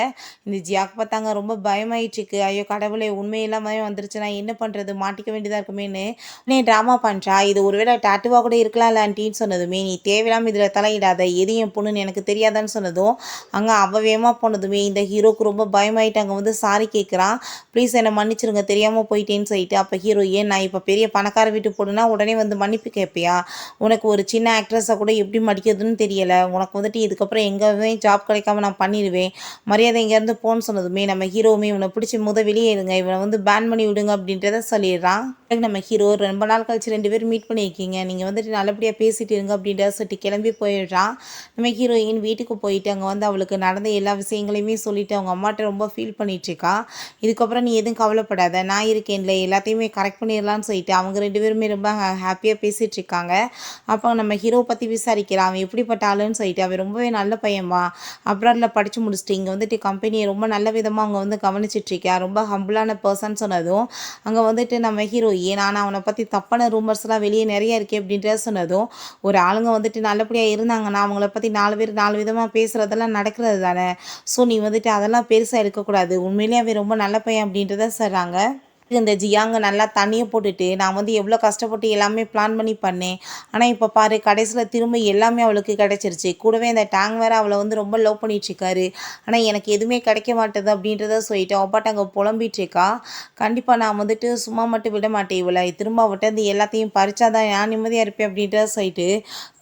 [SPEAKER 1] இந்த ஜியாக்கு பார்த்தாங்க ரொம்ப பயமாயிட்டுருக்கு, ஐயோ கடவுளே உண்மையில்லாமல் வந்துருச்சு, நான் என்ன பண்ணுறது, மாட்டிக்க வேண்டியதாக இருக்குமேன்னு உடனே ட்ராமா பண்ணுறா. இது ஒருவேளை டாட்டுவாக கூட இருக்கலாம் ஆண்டின்னு சொன்னதுமே, நீ தேவையில்லாமல் இதில் தலையிடாத, எது என் பொண்ணுன்னு எனக்கு தெரியாதான்னு சொன்னதும் அங்கே அவ வேகமாக போனதுமே இந்த ஹீரோக்கு ரொம்ப பயமாயிட்டு அங்கே வந்து சாரி கேட்குறான், ப்ளீஸ் என்னை மன்னிச்சிருங்க தெரியாமல் போயிட்டேன்னு சொல்லிட்டு. அப்போ ஹீரோ, ஏன் நான் இப்போ பெரிய பணக்கார வீட்டு பொண்ணுனா உடனே வந்து மன்னிப்பு கேட்பியா, உனக்கு ஒரு சின்ன ஆக்ட்ரஸை கூட எப்படி மடிக்கிறதுன்னு தெரியலை, உனக்கு வந்துட்டு இதுக்கப்புறம் எங்கேயுமே ஜாப் கிடைக்காம நான் பண்ணிடுவேன், மரியாதை இங்கேருந்து போன்னு சொன்னதுமே நம்ம ஹீரோவுமே இவனை பிடிச்சி வெளியே இருங்க, இவனை வந்து பேன் பண்ணி விடுங்க அப்படின்றத சொல்லிடுறான். நம்ம ஹீரோ, ரொம்ப நாள் கழிச்சு 2 பேரும் மீட் பண்ணியிருக்கீங்க, நீங்கள் வந்துட்டு நல்லபடியாக பேசிட்டு இருங்க அப்படின்றத சொல்லிட்டு கிளம்பி போயிடுறான். நம்ம ஹீரோயின் வீட்டுக்கு போயிட்டு அங்கே வந்து அவளுக்கு நடந்த எல்லா விஷயங்களையுமே சொல்லிவிட்டு அவங்க அம்மாட்ட ரொம்ப ஃபீல் பண்ணிகிட்ருக்கா. இதுக்கப்புறம் நீ எதுவும் கவலைப்படாத, நான் இருக்கேன்ல, எல்லாத்தையுமே கரெக்ட் பண்ணிடலான்னு சொல்லிட்டு அவங்க 2 பேருமே ரொம்ப ஹாப்பியாக பேசிகிட்டு இருக்காங்க. அப்போ நம்ம ஹீரோ பற்றி விசாரிக்கிறான், அவன் எப்படிப்பட்ட ஆளுன்னு சொல்லிட்டு. அவன் ரொம்பவே நல்ல பையன்மா, அப்ராடில் படித்து முடிச்சுட்டு இங்கே வந்துட்டு கம்பெனியை ரொம்ப நல்ல விதமாக அவங்க வந்து கவனிச்சிட்ருக்கா, ரொம்ப ஹம்பிளான பர்சன் சொன்னதும் அங்கே வந்துட்டு நம்ம ஹீரோ, ஏன் ஆனால் அவனை பற்றி தப்பான ரூமர்ஸ்லாம் வெளியே நிறைய இருக்கே அப்படின்றத சொன்னதும், ஒரு ஆளுங்க வந்துட்டு நல்லபடியாக இருந்தாங்கன்னா அவங்கள பற்றி 4 பேர் 4 விதமாக பேசுகிறதெல்லாம் நடக்கிறது தானே, ஸோ நீ வந்துட்டு அதெல்லாம் பெருசாக இருக்கக்கூடாது, உண்மையிலேயே அவன் ரொம்ப நல்ல பையன் அப்படின்றத சொல்கிறாங்க. இந்த ஜியாங்க நல்லா தண்ணியை போட்டுட்டு நான் வந்து எவ்வளோ கஷ்டப்பட்டு எல்லாமே பிளான் பண்ணி பண்ணேன், ஆனால் இப்போ பாரு கடைசியில் திரும்ப எல்லாமே அவளுக்கு கிடைச்சிருச்சு, கூடவே இந்த டேங் வேறு அவளை வந்து ரொம்ப லவ் பண்ணிகிட்ருக்காரு, ஆனால் எனக்கு எதுவுமே கிடைக்க மாட்டேது அப்படின்றத சொல்லிட்டு அப்பாட்ட அங்கே புலம்பிகிட்ருக்கா. கண்டிப்பாக நான் வந்துட்டு சும்மா மட்டும் விட மாட்டேன், இவளை திரும்ப அவட்ட இந்த எல்லாத்தையும் பறிச்சாதான் நான் நிம்மதியாக இருப்பேன் அப்படின்றத சொல்லிட்டு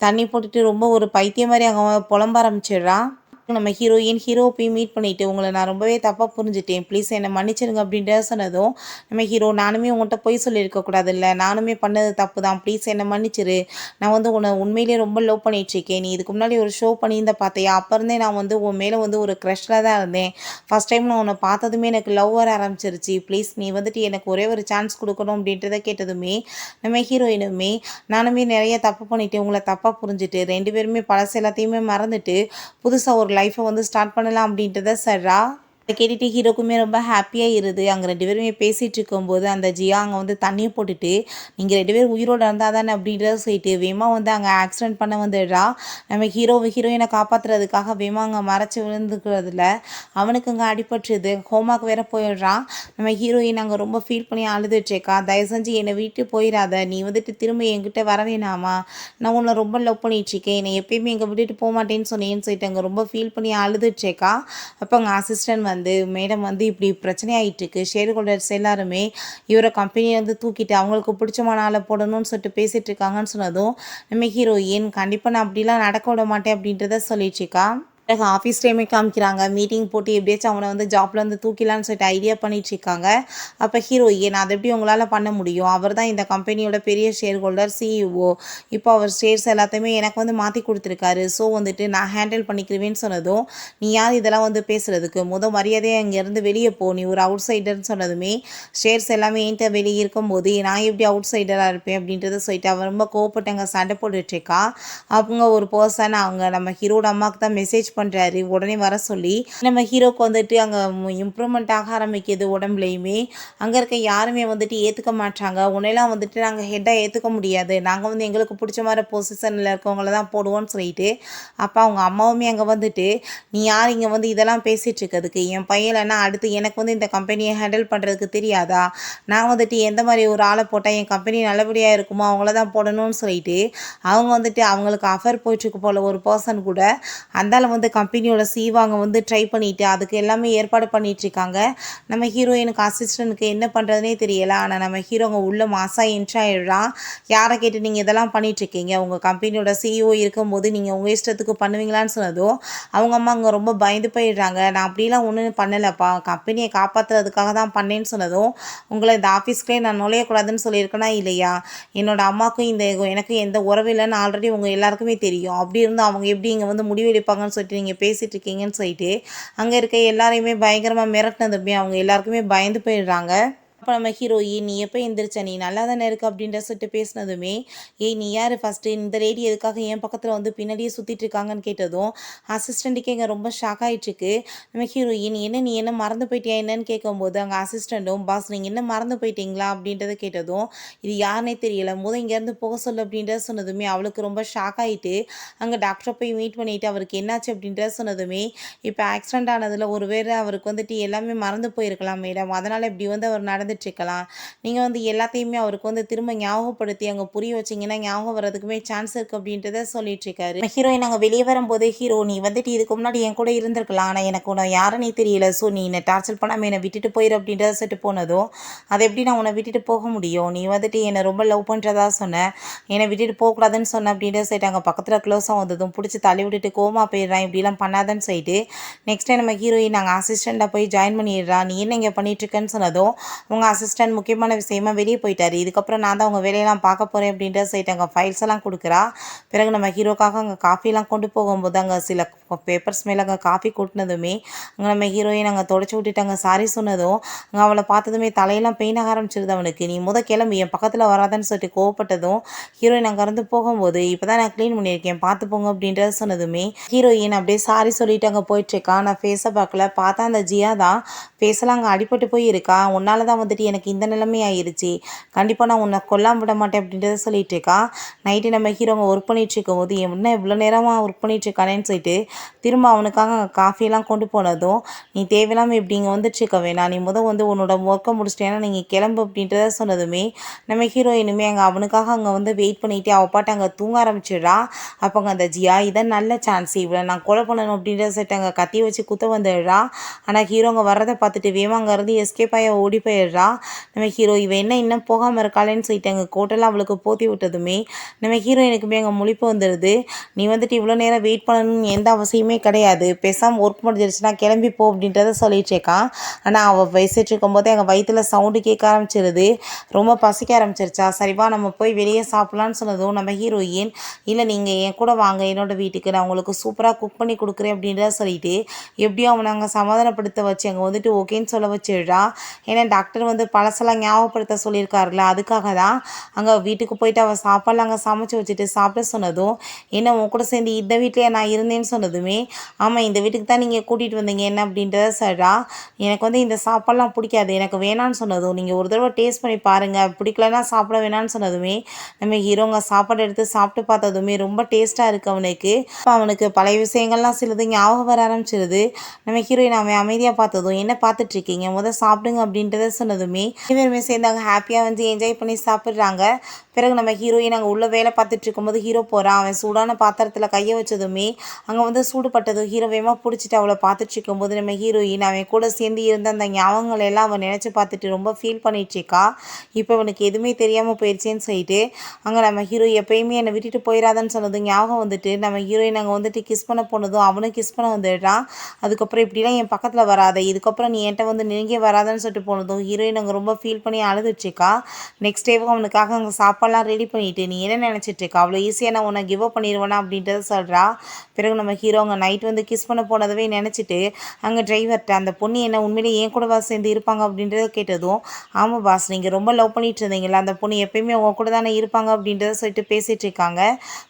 [SPEAKER 1] தண்ணி போட்டுட்டு ரொம்ப ஒரு பைத்தியம் மாதிரி அங்கே புலம்ப ஆரம்பிச்சிடுறான். நம்ம ஹீரோ போய் மீட் பண்ணிவிட்டு, உங்களை நான் ரொம்பவே தப்பாக புரிஞ்சுட்டேன், ப்ளீஸ் என்னை மன்னிச்சிருங்க அப்படின்றத சொன்னதும் நம்ம ஹீரோ, நானுமே உங்கள்கிட்ட பொய் சொல்லியிருக்கக்கூடாதுல்ல, நானுமே பண்ணது தப்பு தான், ப்ளீஸ் என்னை மன்னிச்சிரு, நான் வந்து உன்னை உண்மையிலேயே ரொம்ப லவ் பண்ணிகிட்ருக்கேன், நீ இதுக்கு முன்னாடி ஒரு ஷோ பண்ணியிருந்த பார்த்தியா, அப்போ இருந்தே நான் வந்து உன் மேலே வந்து ஒரு க்ரஷில் தான் இருந்தேன், ஃபஸ்ட் டைம் நான் உன்னை பார்த்ததுமே எனக்கு லவ் வர ஆரம்பிச்சிருச்சு, ப்ளீஸ் நீ வந்துட்டு எனக்கு ஒரே ஒரு சான்ஸ் கொடுக்கணும் அப்படின்றத கேட்டதுமே நம்ம ஹீரோயினுமே, நானுமே நிறைய தப்பு பண்ணிவிட்டு உங்களை தப்பாக புரிஞ்சுட்டு 2 பேருமே பழசு எல்லாத்தையுமே மறந்துட்டு புதுசாக ஒரு லைஃப்பை வந்து ஸ்டார்ட் பண்ணலாம் அப்படின்றத சொல்கிறா. அதை கேட்டுட்டு ஹீரோக்குமே ரொம்ப ஹாப்பியாக இருது. அங்கே 2 பேருமே பேசிகிட்டு இருக்கும்போது அந்த ஜியா அங்கே வந்து தண்ணியை போட்டுட்டு, நீங்கள் 2 பேரும் உயிரோடு இருந்தால் தானே அப்படின்றத சொல்லிட்டு வேமா வந்து அங்கே ஆக்சிடென்ட் பண்ண வந்துடுறா. நம்ம ஹீரோயினை காப்பாற்றுறதுக்காக வேமா அங்கே மறைச்சி விழுந்துக்கிறதுல அவனுக்கு அங்கே அடிபட்டுருது, ஹோமாக்கு வேற போயிடுறான். நம்ம ஹீரோயின் அங்கே ரொம்ப ஃபீல் பண்ணி அழுதுட்ருக்கா, தயவு செஞ்சு என்னை விட்டு போயிடாத, நீ வந்துட்டு திரும்ப என்கிட்ட வர வேணாமா, நான் உன்னை ரொம்ப லவ் பண்ணிகிட்ருக்கேன், என்னை எப்பயுமே எங்கே விட்டுட்டு போக மாட்டேன்னு சொன்னேன்னு சொல்லிட்டு அங்கே ரொம்ப ஃபீல் பண்ணி அழுதுட்ருக்கா. அப்போ அங்கே அசிஸ்டன்ட் வந்து, மேடம் வந்து இப்படி பிரச்சனை ஆகிட்டுருக்கு, ஷேர் ஹோல்டர்ஸ் எல்லாருமே இவரை கம்பெனியை வந்து தூக்கிட்டு அவங்களுக்கு பிடிச்சமான ஆளை போடணும்னு சொல்லிட்டு பேசிகிட்டு இருக்காங்கன்னு சொன்னதும் நம்ம ஹீரோயின், கண்டிப்பாக நான் அப்படிலாம் நடக்க விட மாட்டேன் அப்படின்றத சொல்லிட்டுருக்கா. ஆஃபீஸ் டைமே காமிக்கிறாங்க, மீட்டிங் போட்டு எப்படியாச்சும் அவனை வந்து ஜாப்ல வந்து தூக்கிலான்னு சொல்லிட்டு ஐடியா பண்ணிகிட்ருக்காங்க. அப்போ ஹீரோயின், அதை எப்படி உங்களால் பண்ண முடியும், அவர் தான் இந்த கம்பெனியோட பெரிய ஷேர் ஹோல்டர், சிஇஓ, இப்போ அவர் ஷேர்ஸ் எல்லாத்தையுமே எனக்கு வந்து மாற்றி கொடுத்துருக்காரு, ஸோ வந்துட்டு நான் ஹேண்டில் பண்ணிக்கிறவேன்னு சொன்னதும், நீ யார் இதெல்லாம் வந்து பேசுகிறதுக்கு, மரியாதையாக இங்கேருந்து வெளியே போ, நீ ஒரு அவுட் சைடர்னு சொன்னதுமே, ஷேர்ஸ் எல்லாமே என்கிட்ட வெளியே இருக்கும்போது நான் எப்படி அவுட் சைடராக இருப்பேன் அப்படின்றத சொல்லிட்டு அவன் ரொம்ப கோவப்பட்டு அங்கே சண்டை போட்டுட்ருக்கா. அவங்க ஒரு பர்சன் அவங்க நம்ம ஹீரோட அம்மாவுக்கு தான் மெசேஜ் பண்ணுறாரு உடனே வர சொல்லி. நம்ம ஹீரோக்கு வந்துட்டு அங்கே இம்ப்ரூவ்மெண்ட் ஆக ஆரம்பிக்குது உடம்புலையுமே. அங்கே இருக்க யாருமே வந்துட்டு ஏற்றுக்க மாட்டாங்க, உன்னையெல்லாம் வந்துட்டு நாங்கள் ஹெட்டாக ஏற்றுக்க முடியாது, நாங்கள் வந்து எங்களுக்கு பிடிச்ச மாதிரி பொசிஷனில் இருக்கவங்கள தான் போடுவோன்னு சொல்லிட்டு. அப்போ அவங்க அம்மாவுமே அங்கே வந்துட்டு, நீ யார் இங்கே வந்து இதெல்லாம் பேசிகிட்டு இருக்கிறதுக்கு, என் பையனா அடுத்து எனக்கு வந்து இந்த கம்பெனியை ஹேண்டில் பண்ணுறதுக்கு தெரியாதா, நான் வந்துட்டு எந்த மாதிரி ஒரு ஆளை போட்டால் என் கம்பெனி நல்லபடியாக இருக்குமோ அவங்கள தான் போடணும்னு சொல்லிட்டு அவங்க வந்துட்டு அவங்களுக்கு அஃபர் போயிட்டுருக்கு போல் ஒரு பர்சன் கூட, அந்தால வந்து வந்து கம்பெனியோட சீவ் அங்கே வந்து ட்ரை பண்ணிவிட்டு அதுக்கு எல்லாமே ஏற்பாடு பண்ணிகிட்ருக்காங்க. நம்ம ஹீரோயினுக்கு அசிஸ்டண்ட்டுக்கு என்ன பண்ணுறதுனே தெரியல. ஆனால் நம்ம ஹீரோ அங்கே உள்ள மாசாக என்ட்ரி ஆகிடுறான். யாரை கேட்டு நீங்கள் இதெல்லாம் பண்ணிகிட்ருக்கீங்க, உங்கள் கம்பெனியோட சிஇஓ இருக்கும்போது நீங்கள் உங்கள் இஷ்டத்துக்கு பண்ணுவீங்களான்னு சொன்னதும் அவங்க அம்மா அங்கே ரொம்ப பயந்து போயிடுறாங்க. நான் அப்படிலாம் ஒன்றும் பண்ணலைப்பா, கம்பெனியை காப்பாற்றுறதுக்காக தான் பண்ணேன்னு சொன்னதும், உங்களை இந்த ஆஃபீஸ்க்குள்ளே நான் நுழையக்கூடாதுன்னு சொல்லியிருக்கேனா இல்லையா, என்னோடய அம்மாவுக்கும் எனக்கு எந்த உறவு இல்லைன்னு ஆல்ரெடி உங்கள் எல்லாருக்குமே தெரியும், அப்படி இருந்து அவங்க எப்படி இங்கே வந்து முடிவெடுப்பாங்கன்னு சொல்லிட்டு நீங்கள் பேசிகிட்டு இருக்கீங்கன்னு சொல்லிட்டு அங்கே இருக்க எல்லாரையுமே பயங்கரமாக மிரட்டினதுமே அவங்க எல்லாருக்குமே பயந்து போயிடுறாங்க. அப்போ நம்ம ஹீரோயின், நீ எப்போ எந்திரிச்ச, நீ நல்லா தானே இருக்கு அப்படின்ற சொல்லிட்டு பேசினதுமே, ஏய் நீ யார் ஃபஸ்ட்டு, இந்த லேடி எதுக்காக என் பக்கத்தில் வந்து பின்னாடியே சுற்றிட்டு இருக்காங்கன்னு கேட்டதும் அசிஸ்டண்ட்டுக்கே இங்கே ரொம்ப ஷாக் ஆகிட்டுருக்கு. நம்ம ஹீரோயின், நீ என்ன மறந்து போயிட்டியா என்னன்னு கேட்கும்போது அங்கே அசிஸ்டண்ட்டும், பாஸ் நீங்கள் என்ன மறந்து போயிட்டீங்களா அப்படின்றத கேட்டதும், இது யாருனே தெரியல, இங்கேருந்து போக சொல்லு அப்படின்றத சொன்னதுமே அவளுக்கு ரொம்ப ஷாக் ஆகிட்டு அங்கே டாக்டரை போய் மீட் பண்ணிவிட்டு அவருக்கு என்னாச்சு அப்படின்றத சொன்னதுமே, இப்போ ஆக்சிடென்ட் ஆனதில் ஒருவேளை அவருக்கு வந்துட்டு எல்லாமே மறந்து போயிருக்கலாம் மேடம், அதனால் இப்படி வந்து அவர் நடந்துட்டுருக்கலாம். நீங்கள் வந்து எல்லாத்தையுமே அவருக்கு வந்து திரும்ப ஞாபகப்படுத்தி அங்கே புரிய வச்சிங்கன்னா ஞாபகம் வர்றதுக்குமே சான்ஸ் இருக்குது அப்படின்றத சொல்லிட்டுருக்காரு. ஹீரோயின் நாங்கள் வெளியே வரும்போதே, ஹீரோ நீ வந்துட்டு இதுக்கு முன்னாடி என் கூட இருந்திருக்கலாம், ஆனால் எனக்கு உன்னை யாருன்னே தெரியல, ஸோ நீ என்னை டார்ச்சர் பண்ணாமல் என்னை விட்டுட்டு போயிரு அப்படின்றத சொல்லிட்டு போனதும், அதை எப்படி நான் உன்னை விட்டுட்டு போக முடியும், நீ வந்துட்டு என்னை ரொம்ப லவ் பண்ணுறதா சொன்னேன், என்னை விட்டுட்டு போகக்கூடாதுன்னு சொன்னேன் அப்படின்றத சொல்லிட்டு அங்கே பக்கத்தில் க்ளோஸாக வந்ததும் பிடிச்சி தள்ளி விட்டுட்டு கோமா போயிடுறான், இப்படிலாம் பண்ணாதன்னு சொல்லிட்டு நெக்ஸ்ட் டைம் நம்ம ஹீரோயின் நாங்கள் அசிஸ்டண்ட்டாக போய் ஜாயின் பண்ணிடுறான், நீ என்ன இங்கே பண்ணிட்டுருக்கேன்னு சொன்னதும் உங்கள் அசிஸ்டன்ட் முக்கியமான விஷயமா வெளியே போயிட்டார், இதுக்கப்புறம் நான் தான் உங்கள் வேலையெல்லாம் பார்க்க போகிறேன் அப்படின்ற சைட் அங்கே ஃபைல்ஸ் எல்லாம் கொடுக்குறா. பிறகு நம்ம ஹீரோக்காக அங்கே காஃபிலாம் கொண்டு போகும்போது அங்கே சில பேப்பர்ஸ் மேலே அங்கே காஃபி கொட்டினதுமே அங்கே நம்ம ஹீரோயின் அங்கே தொடச்சி விட்டுட்டு அங்கே சாரி சொன்னதும் அங்கே அவளை பார்த்ததுமே தலையெல்லாம் பெயின் ஆக ஆரம்பிச்சிருது அவனுக்கு. நீ கிளம்பி என் பக்கத்தில் வராதான்னு சொல்லிட்டு கோவப்பட்டதும் ஹீரோயின் அங்கேருந்து போகும்போது இப்போ தான் நான் க்ளீன் பண்ணியிருக்கேன் பார்த்து போங்க அப்படின்றத சொன்னதுமே ஹீரோயின் அப்படியே சாரி சொல்லிட்டு அங்கே போயிட்டுருக்கா. நான் ஃபேஸை பார்க்கல, பார்த்தா அந்த ஜியா தான் ஃபேஸெல்லாம் அங்கே அடிபட்டு போய் இருக்கா, உன்னால தான் வந்துட்டு எனக்கு இந்த நிலைமை ஆயிடுச்சு, கண்டிப்பாக நான் உன்னை கொல்லாம விட மாட்டேன் அப்படின்றத சொல்லிட்டு இருக்கா. நைட்டு நம்ம ஹீரோங்க ஒர்க் பண்ணிட்டு இருக்கும் போது என்ன இவ்வளோ நேரமாக ஒர்க் பண்ணிட்டு இருக்கானேன்னு சொல்லிட்டு திரும்ப அவனுக்காக காஃபியெல்லாம் கொண்டு போனதும், நீ தேவையில்லாமல் இப்படி இங்கே வந்துட்டு இருக்க வேணாம், நீ வந்து உன்னோட ஒர்க்கை முடிச்சிட்டேன்னா நீங்கள் கிளம்பு அப்படின்றத சொன்னதுமே நம்ம ஹீரோயினுமே அங்கே அவனுக்காக அங்கே வந்து வெயிட் பண்ணிட்டு அவள் பாட்டு அங்கே தூங்க ஆரம்பிச்சிடுறா. அப்போ அங்கே அந்த ஜியா இதான் நல்ல சான்ஸ், இவ்வளோ நான் கொலை பண்ணணும் அப்படின்றத சொல்லிட்டு அங்கே கத்தி வச்சு குத்த வந்துடுறா. ஆனால் ஹீரோங்க வர்றதை பார்த்துட்டு வேமா அங்கேருந்து எஸ்கேப் ஆகி ஓடி போயிடுறா. நம்ம ஹீரோ இவன் என்ன இன்னும் போகாமல் இருக்காளேன்னு சொல்லிட்டு அங்கே கோட்டெல்லாம் அவளுக்கு போற்றி விட்டதுமே நம்ம ஹீரோயினுக்குமே அங்கே முழிப்பு வந்துடுது. நீ வந்துட்டு இவ்வளோ நேரம் வெயிட் பண்ணணும்னு எந்த அவசியமே கிடையாது, பேசாமல் ஒர்க் முடிஞ்சிருச்சுன்னா கிளம்பி போ அப்படின்றத சொல்லிட்டுருக்கான். ஆனால் அவள் பேசிட்டு இருக்கும்போதே அங்கே வயிற்றுல சவுண்டு கேட்க ஆரம்பிச்சிருது. ரொம்ப பசிக்க ஆரம்பிச்சிருச்சா, சரிவா நம்ம போய் வெளியே சாப்பிட்லான்னு சொன்னதும் நம்ம ஹீரோயின், இல்லை நீங்கள் என் கூட வாங்க என்னோடய வீட்டுக்கு, நான் உங்களுக்கு சூப்பராக குக் பண்ணி கொடுக்குறேன் அப்படின்றத சொல்லிட்டு எப்படியும் அவனை அங்கே சமாதானப்படுத்த வச்சு அங்கே வந்துட்டு ஓகேன்னு சொல்ல வச்சிடுறா. ஏன்னா டாக்டர் வந்து பழசெல்லாம் ஞாபகப்படுத்த சொல்லியிருக்காருல, அதுக்காக தான் அங்கே வீட்டுக்கு போயிட்டு அவள் சாப்பாடுலாம் அங்கே சமைச்சு வச்சுட்டு சாப்பிட சொன்னதும், என்ன உன் கூட சேர்ந்து இந்த வீட்டிலே நான் இருந்தேன்னு சொன்னதுமே, ஆமாம் இந்த வீட்டுக்கு தான் நீங்கள் கூட்டிகிட்டு வந்தீங்க என்ன அப்படின்றத சொல்கிறா. எனக்கு வந்து இந்த சாப்பாடுலாம் பிடிக்காது, எனக்கு வேணான்னு சொன்னதும், நீங்கள் ஒரு தடவை டேஸ்ட் பண்ணி பாருங்கள், பிடிக்கலன்னா சாப்பிட வேணான்னு சொன்னதுமே நம்ம ஹீரோங்க சாப்பாடு எடுத்து சாப்பிட்டு பார்த்ததுமே ரொம்ப டேஸ்ட்டாக இருக்குது அவனுக்கு. அவனுக்கு பழைய விஷயங்கள்லாம் சிலது ஞாபகம் வர ஆரம்பிச்சிருது. நம்ம ஹீரோயின் அவன் அமைதியாக பார்த்ததும், என்ன பார்த்துட்ருக்கீங்க, சாப்பிடுங்க அப்படின்றத சொன்னதுமே இவருமே சேர்ந்து அங்கே ஹாப்பியாக வந்து என்ஜாய் பண்ணி சாப்பிட்றாங்க. பிறகு நம்ம ஹீரோயின் அங்கே உள்ள வேலை பார்த்துட்டு இருக்கும்போது ஹீரோ போகிறான். அவன் சூடான பாத்திரத்தில் கையை வச்சதுமே அங்கே வந்து சூடுபட்டதும் ஹீரோ வேகமாக பிடிச்சிட்டு அவளை பார்த்துட்டு இருக்கும்போது நம்ம ஹீரோயின் அவன் கூட சேர்ந்து இருந்த அந்த ஞாபகங்கள் எல்லாம் அவன் நினச்சி பார்த்துட்டு ரொம்ப ஃபீல் பண்ணிகிட்ருக்கா. இப்போ அவனுக்கு எதுவுமே தெரியாமல் போயிடுச்சேன்னு சொல்லிட்டு அங்கே நம்ம ஹீரோ எப்பயுமே என்னை விட்டுட்டு போயிடாதான்னு சொன்னது ஞாபகம் வந்துட்டு நம்ம ஹீரோயின் அங்கே வந்துட்டு கிஸ் பண்ண போனதும் அவனும் கிஸ் பண்ண வந்துடுறான். அதுக்கப்புறம் இப்படிலாம் என் பக்கத்தில் வராத, இதுக்கப்புறம் நீ என்கிட்ட வந்து நெருங்கி வராதான்னு சொல்லிட்டு போனதும் ஹீரோயின் அங்கே ரொம்ப ஃபீல் பண்ணி அழுதுட்ருக்கா. நெக்ஸ்ட் டேவும் அவனுக்காக அங்கே சாப்பாடெல்லாம் ரெடி பண்ணிவிட்டு, நீ என்ன நினச்சிட்ருக்கா, அவ்வளோ ஈஸியாக நான் உன்னை கிவ் அப் பண்ணிடுவேனா அப்படின்றத சொல்கிறா. பிறகு நம்ம ஹீரோ அங்கே நைட் வந்து கிஸ் பண்ண போனதவே நினச்சிட்டு அங்கே டிரைவர்கிட்ட, அந்த பொண்ணு என்ன உண்மையிலேயே ஏன் கூடவா சேர்ந்து இருப்பாங்க அப்படின்றத கேட்டதும், ஆமாம் பாஸ் நீங்கள் ரொம்ப லவ் பண்ணிட்டு இருந்தீங்களா, அந்த பொண்ணு எப்பயுமே உங்க கூட தானே இருப்பாங்க அப்படின்றத சொல்லிட்டு பேசிகிட்டு இருக்காங்க.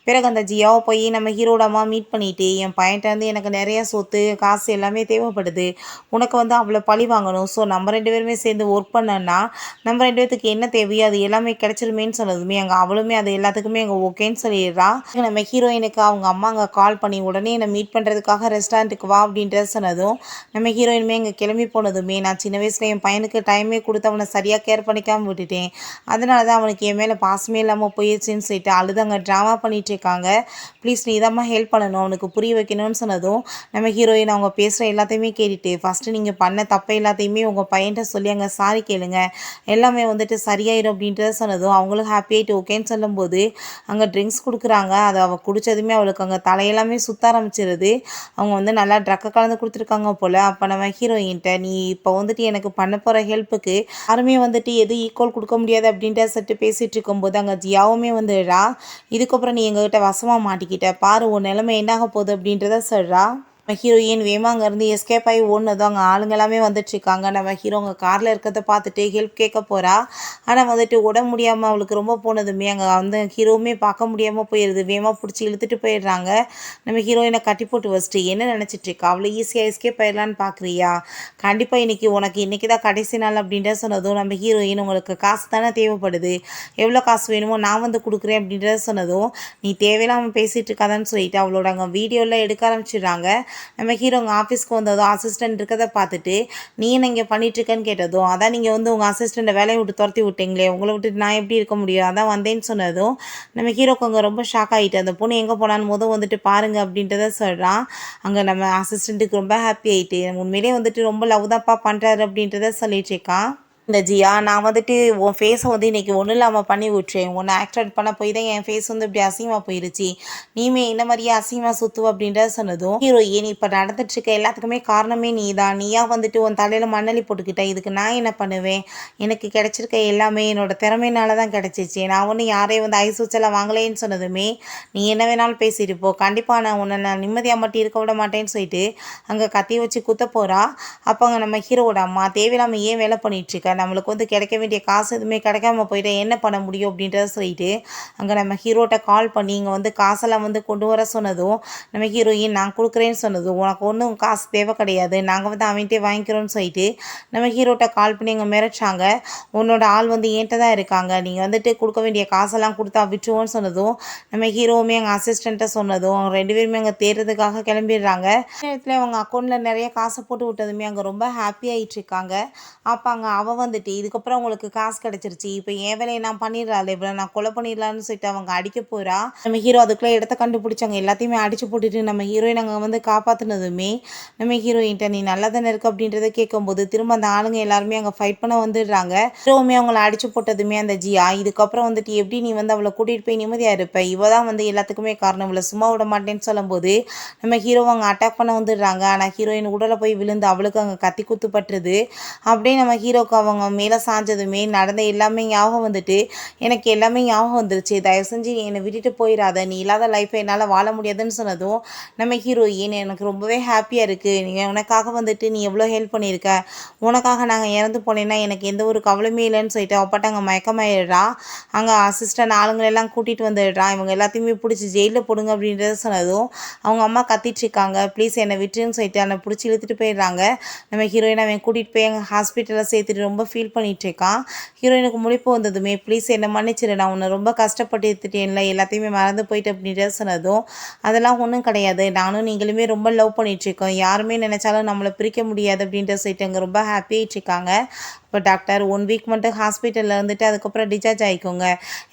[SPEAKER 1] பிறகு அந்த ஜியாவை போய் நம்ம ஹீரோட அம்மா மீட் பண்ணிவிட்டு, என் பையன்ட்ட வந்து எனக்கு நிறையா சொத்து காசு எல்லாமே தேவைப்படுது, உனக்கு வந்து அவ்வளோ பழி வாங்கணும், ஸோ நம்ம 2 பேருமே சேர்ந்து ஒர்க் ஒர்க் பண்ணேன்னா நம்ம 2 பேத்துக்கு என்ன தேவையோ அது எல்லாமே கிடைச்சிருமேன்னு சொன்னதுமே அங்கே அவளுமே அது எல்லாத்துக்குமே அங்கே ஓகேன்னு சொல்லிடுறா. நம்ம ஹீரோயினுக்கு அவங்க அம்மா அங்கே கால் பண்ணி உடனே என்னை மீட் பண்ணுறதுக்காக ரெஸ்டாரண்ட்டுக்கு வா அப்படின்றத சொன்னதும் நம்ம ஹீரோயினுமே அங்கே கிளம்பி போனதுமே நான் சின்ன வயசில் என் பையனுக்கு டைமே கொடுத்து அவனை சரியாக கேர் பண்ணிக்காமல் விட்டுட்டேன், அதனால தான் அவனுக்கு என் மேலே பாசமே இல்லாமல் போயிடுச்சுன்னு சொல்லிட்டு அழுது அங்கே ட்ராமா பண்ணிகிட்டு இருக்காங்க. ப்ளீஸ் நீ இதாம்மா ஹெல்ப் பண்ணணும், அவனுக்கு புரிய வைக்கணும்னு சொன்னதும் நம்ம ஹீரோயின் அவங்க பேசுகிற எல்லாத்தையுமே கேட்டுட்டு ஃபஸ்ட்டு நீங்கள் பண்ண தப்பை எல்லாத்தையுமே உங்கள் பையன்கிட்ட சொல்லி அங்கே சாரி கேளுங்க, எல்லாமே வந்துட்டு சரியாயிடும் அப்படின்றத சொன்னதும் அவங்களும் ஹாப்பியாகிட்டு ஓகேன்னு சொல்லும்போது அங்கே ட்ரிங்க்ஸ் கொடுக்குறாங்க. அதை அவள் குடித்ததுமே அவளுக்கு அங்கே தலையெல்லாமே சுத்த ஆரம்பிச்சிருது. அவங்க வந்து நல்லா ட்ரக்கை கலந்து கொடுத்துருக்காங்க போல். அப்போ நம்ம ஹீரோயின்ட்ட நீ இப்போ வந்துட்டு எனக்கு பண்ண போகிற ஹெல்ப்புக்கு யாருமே வந்துட்டு எதுவும் ஈக்குவல் கொடுக்க முடியாது அப்படின்ற சொல்லிட்டு பேசிகிட்டு இருக்கும்போது அங்கே ஜியாவுமே வந்துடுறா. இதுக்கப்புறம் நீ எங்ககிட்ட வசமாக மாட்டிக்கிட்ட பாரு, உன் நிலைமை என்னாக போகுது அப்படின்றத சொல்கிறா. நம்ம ஹீரோயின் வேமா அங்கேருந்து எஸ்கேப் ஆகி ஓடுனதும் அங்கே ஆளுங்க எல்லாமே வந்துட்டுருக்காங்க. நம்ம ஹீரோ அங்கே காரில் இருக்கிறத பார்த்துட்டு ஹெல்ப் கேட்க போகிறா. ஆனால் வந்துட்டு உடம்பு முடியாமல் அவளுக்கு ரொம்ப போனதுமே அங்கே வந்து ஹீரோவுமே பார்க்க முடியாமல் போயிடுது. வேமா பிடிச்சி இழுத்துட்டு போயிடுறாங்க. நம்ம ஹீரோயினை கட்டி போட்டு வச்சுட்டு என்ன நினச்சிட்ருக்கா, அவ்வளோ ஈஸியாக எஸ்கேப் ஆயிடலான்னு பார்க்குறியா, கண்டிப்பாக இன்றைக்கி தான் கடைசி நாள் அப்படின்றத சொன்னதும் நம்ம ஹீரோயின் உங்களுக்கு காசு தானே தேவைப்படுது, எவ்வளோ காசு வேணுமோ நான் வந்து கொடுக்குறேன் அப்படின்றத சொன்னதும் நீ தேவையில்லாமல் பேசிகிட்டு இருக்காதான்னு சொல்லிட்டு அவளோட அங்கே வீடியோவில் எடுக்க ஆரம்பிச்சிடுறாங்க. நம்ம ஹீரோ உங்கள் ஆஃபீஸ்க்கு வந்ததும் அசிஸ்டன்ட் இருக்கிறத பார்த்துட்டு நீ என்ன இங்கே பண்ணிகிட்ருக்கேன்னு கேட்டதும் அதான் நீங்கள் வந்து உங்கள் அசிஸ்டண்ட்டை வேலையை விட்டு துரத்தி விட்டீங்களே, உங்களை விட்டு நான் எப்படி இருக்க முடியும், அதான் வந்தேன்னு சொன்னதும் நம்ம ஹீரோக்கு அங்கே ரொம்ப ஷாக் ஆகிட்டு அந்த பொண்ணு எங்கே போனான்னு வந்துட்டு பாருங்கள் அப்படின்றத சொல்கிறான். அங்கே நம்ம அசிஸ்டண்ட்டுக்கு ரொம்ப ஹாப்பி ஆகிட்டு உண்மையிலே வந்துட்டு ரொம்ப லவ் தான்ப்பா பண்ணுறாரு அப்படின்றத சொல்லிட்டு இருக்கான். இந்த ஜியா நான் வந்துட்டு உன் ஃபேஸை வந்து இன்றைக்கி ஒன்றும் இல்லாமல் பண்ணி விட்றேன், உன்னை ஆக்டர் பண்ண போய் தான் என் ஃபேஸ் வந்து இப்படி அசிங்கமாக போயிடுச்சு, நீமே இந்த மாதிரியே அசிங்கமாக சுற்றுவ அப்படின்றத சொன்னதும் ஹீரோயின் இப்போ நடந்துட்டுருக்க எல்லாத்துக்குமே காரணமே நீ தான், நீயா வந்துட்டு உன் தலையில் மண்ணலி போட்டுக்கிட்ட, இதுக்கு நான் என்ன பண்ணுவேன், எனக்கு கிடச்சிருக்க எல்லாமே என்னோடய திறமையினால தான் கிடச்சிச்சு, நான் ஒன்றும் யாரையும் வந்து ஐசூச்செல்லாம் வாங்கலேன்னு சொன்னதுமே நீ என்ன வேணாலும் பேசிட்டு போ, கண்டிப்பாக நான் நிம்மதியாக மட்டும் இருக்க விட மாட்டேன்னு சொல்லிட்டு அங்கே கத்தி வச்சு குத்த போகிறா. அப்போ அங்கே நம்ம ஹீரோவோட அம்மா தேவையில்லாமல் ஏன் வேலை பண்ணிகிட்ருக்க, நம்மளுக்கு வந்து கிடைக்க வேண்டிய காசு எதுவுமே கிடைக்காம போயிட்டு என்ன பண்ண முடியும் அப்படின்றத சொல்லிட்டு அங்கே நம்ம ஹீரோட்ட கால் பண்ணி இங்கே வந்து காசெல்லாம் வந்து கொண்டு வர சொன்னதும் நம்ம ஹீரோயின் நான் கொடுக்குறேன்னு சொன்னதும் உனக்கு ஒன்றும் காசு தேவை கிடையாது, நாங்கள் வந்து அவன்கிட்டே வாங்கிக்கிறோன்னு சொல்லிட்டு நம்ம ஹீரோட்ட கால் பண்ணி அங்கே மிரட்டாங்க. உன்னோட ஆள் வந்து என்கிட்ட தான் இருக்காங்க, நீங்கள் வந்துட்டு கொடுக்க வேண்டிய காசெல்லாம் கொடுத்தா விட்டுருவோன்னு சொன்னதும் நம்ம ஹீரோவுமே எங்கள் அசிஸ்டண்ட்டை சொன்னதும் அவங்க 2 பேருமே அங்கே தேடுறதுக்காக கிளம்பிடுறாங்க. நேரத்தில் அவங்க அக்கௌண்ட்டில் நிறைய காசை போட்டு விட்டதுமே அங்கே ரொம்ப ஹாப்பி ஆகிட்டு இருக்காங்க. அப்போ அங்கே அவள் வந்துட்டு இதுக்கப்புறம் உங்களுக்கு காசு கிடச்சிருச்சு, இப்போ என் வேலையை நான் பண்ணிடலாம்ல, இவ்வளோ நான் கொலை பண்ணிடலான்னு சொல்லிட்டு அவங்க அடிக்க போகிறா. நம்ம ஹீரோ அதுக்குள்ளே இடத்த கண்டுபிடிச்சாங்க, எல்லாத்தையுமே அடிச்சு போட்டுட்டு நம்ம ஹீரோயின் அங்கே வந்து காப்பாற்றினதுமே நம்ம ஹீரோயின்ட்ட நீ நல்லா தானே இருக்கு அப்படின்றத கேட்கும்போது திரும்ப அந்த ஆளுங்க எல்லாருமே அங்கே ஃபைட் பண்ண வந்துடுறாங்க. ஹீரோவுமே அவங்கள அடிச்சு போட்டதுமே அந்த ஜியா இதுக்கப்புறம் வந்துட்டு எப்படி நீ வந்து அவளை கூட்டிகிட்டு போய் நிம்மதியாக இருப்ப, இவ தான் வந்து எல்லாத்துக்குமே காரணம், இவளை சும்மா விட மாட்டேன்னு சொல்லும்போது நம்ம ஹீரோவை அங்கே அட்டாக் பண்ண வந்துடுறாங்க. ஆனால் ஹீரோயின் உடலை போய் விழுந்து அவளுக்கு அங்கே கத்தி குத்து பட்டுருது. அப்படியே நம்ம ஹீரோக்கு அவங்க மேலே சாஞ்சதுமே நடந்த எல்லாமே ஞாபகம் வந்துட்டு எனக்கு எல்லாமே ஞாபகம் வந்துருச்சு, தயவு செஞ்சு என்னை விட்டுட்டு போயிடாத, நீ இல்லாத லைஃப்பை என்னால் வாழ முடியாதுன்னு சொன்னதும் நம்ம ஹீரோயின் எனக்கு ரொம்பவே ஹாப்பியாக இருக்குது, நீ உனக்காக வந்துட்டு நீ எவ்வளோ ஹெல்ப் பண்ணியிருக்க, உனக்காக நாங்கள் இறந்து போனேன்னா எனக்கு எந்த ஒரு கவலையுமே இல்லைன்னு சொல்லிட்டு அப்பாட்ட அங்கே மயக்கமாயிடுறா. அங்கே அசிஸ்டன்ட் ஆளுங்களெல்லாம் கூட்டிகிட்டு வந்துடுறான். இவங்க எல்லாத்தையுமே பிடிச்சி ஜெயிலில் போடுங்க அப்படின்றத சொன்னதும் அவங்க அம்மா கத்திட்டுருக்காங்க, ப்ளீஸ் என்னை விட்டுன்னு சொல்லிட்டு என்னை பிடிச்சி இழுத்துட்டு போயிடுறாங்க. நம்ம ஹீரோயின் அவன் கூட்டிகிட்டு போய் எங்கள் ஹாஸ்பிட்டலில் சேர்த்துட்டு ரொம்ப ஃபீல் பண்ணிகிட்டு இருக்கான். ஹீரோயினுக்கு முழிப்பு வந்ததுமே ப்ளீஸ் என்னை மன்னிச்சிடு, நான் உன்னை ரொம்ப கஷ்டப்பட்டு எடுத்துட்டேன்ல, எல்லாத்தையுமே மறந்து போயிட்டு அப்படின்றத சொன்னதும் அதெல்லாம் ஒன்றும் கிடையாது, நானும் நீங்களுமே ரொம்ப லவ் பண்ணிகிட்ருக்கோம், யாருமே நினச்சாலும் நம்மளை பிரிக்க முடியாது அப்படின்ற சொல்லிட்டு அங்கே ரொம்ப ஹாப்பி ஆகிட்ருக்காங்க. இப்போ டாக்டர் 1 வீக் மட்டும் ஹாஸ்பிட்டலில் இருந்துட்டு அதுக்கப்புறம் டிஸ்சார்ஜ் ஆகிக்கோங்க,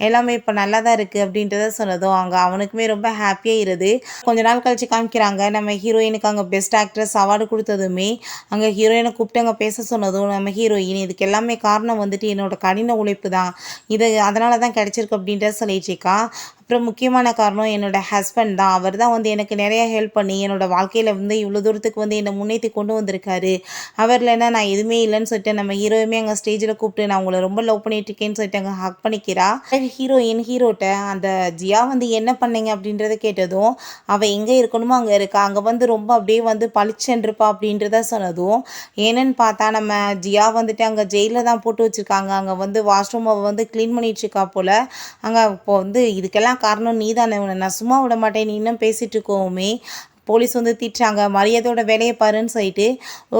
[SPEAKER 1] எல்லாமே இப்போ நல்லா தான் இருக்குது அப்படின்றத சொன்னதும் அங்கே அவனுக்குமே ரொம்ப ஹாப்பியாக இருது. கொஞ்ச நாள் கழிச்சு காமிக்கிறாங்க நம்ம ஹீரோயினுக்கு அங்கே பெஸ்ட் ஆக்ட்ரஸ் அவார்டு கொடுத்ததுமே அங்கே ஹீரோயினை கூப்பிட்டு அங்கே பேச சொன்னதும் நம்ம ஹீரோயின் இதுக்கு எல்லாமே காரணம் வந்துட்டு என்னோட கடின உழைப்பு தான், இது அதனால தான் கிடச்சிருக்கு அப்படின்றத சொல்லிட்டுருக்கா. அப்புறம் முக்கியமான காரணம் என்னோடய ஹஸ்பண்ட் தான், அவர் தான் வந்து எனக்கு நிறையா ஹெல்ப் பண்ணி என்னோடய வாழ்க்கையில் வந்து இவ்வளோ தூரத்துக்கு வந்து என்னை முன்னேற்றி கொண்டு வந்திருக்காரு, அவர் இல்லைன்னா நான் எதுவுமே இல்லைன்னு சொல்லிட்டு நம்ம ஹீரோயுமே அங்கே ஸ்டேஜில் கூப்பிட்டு நான் உங்களை ரொம்ப லவ் பண்ணிட்டுருக்கேன்னு சொல்லிட்டு அங்கே ஹக் பண்ணிக்கிறா. ஹீரோட்ட அந்த ஜியா வந்து என்ன பண்ணீங்க அப்படின்றத கேட்டதும் அவள் எங்கே இருக்கணுமோ அங்கே இருக்கா, அங்கே வந்து ரொம்ப அப்படியே வந்து பளிச்சென்றிருப்பா அப்படின்றத சொன்னதும் ஏன்னு பார்த்தா நம்ம ஜியா வந்துட்டு அங்கே ஜெயிலில் தான் போட்டு வச்சுருக்காங்க, அங்கே வந்து வாஷ்ரூம் அவள் வந்து க்ளீன் பண்ணிகிட்ருக்கா போல். அங்கே இப்போ வந்து இதுக்கெல்லாம் காரணம் நீ தானே, உன்னை நான் சும்மா விட மாட்டேன், நீ இன்னும் பேசிகிட்டு இருக்கோமே, போலீஸ் வந்து திட்டுறாங்க, மரியாதையோட வேலையை பாருன்னு சொல்லிட்டு.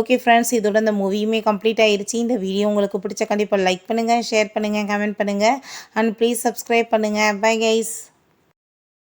[SPEAKER 1] ஓகே ஃப்ரெண்ட்ஸ், இதோட இந்த மூவியுமே கம்ப்ளீட் ஆயிடுச்சு. இந்த வீடியோ உங்களுக்கு பிடிச்ச கண்டிப்பாக லைக் பண்ணுங்கள், ஷேர் பண்ணுங்கள், கமெண்ட் பண்ணுங்கள் அண்ட் ப்ளீஸ் சப்ஸ்கிரைப் பண்ணுங்கள். Bye guys.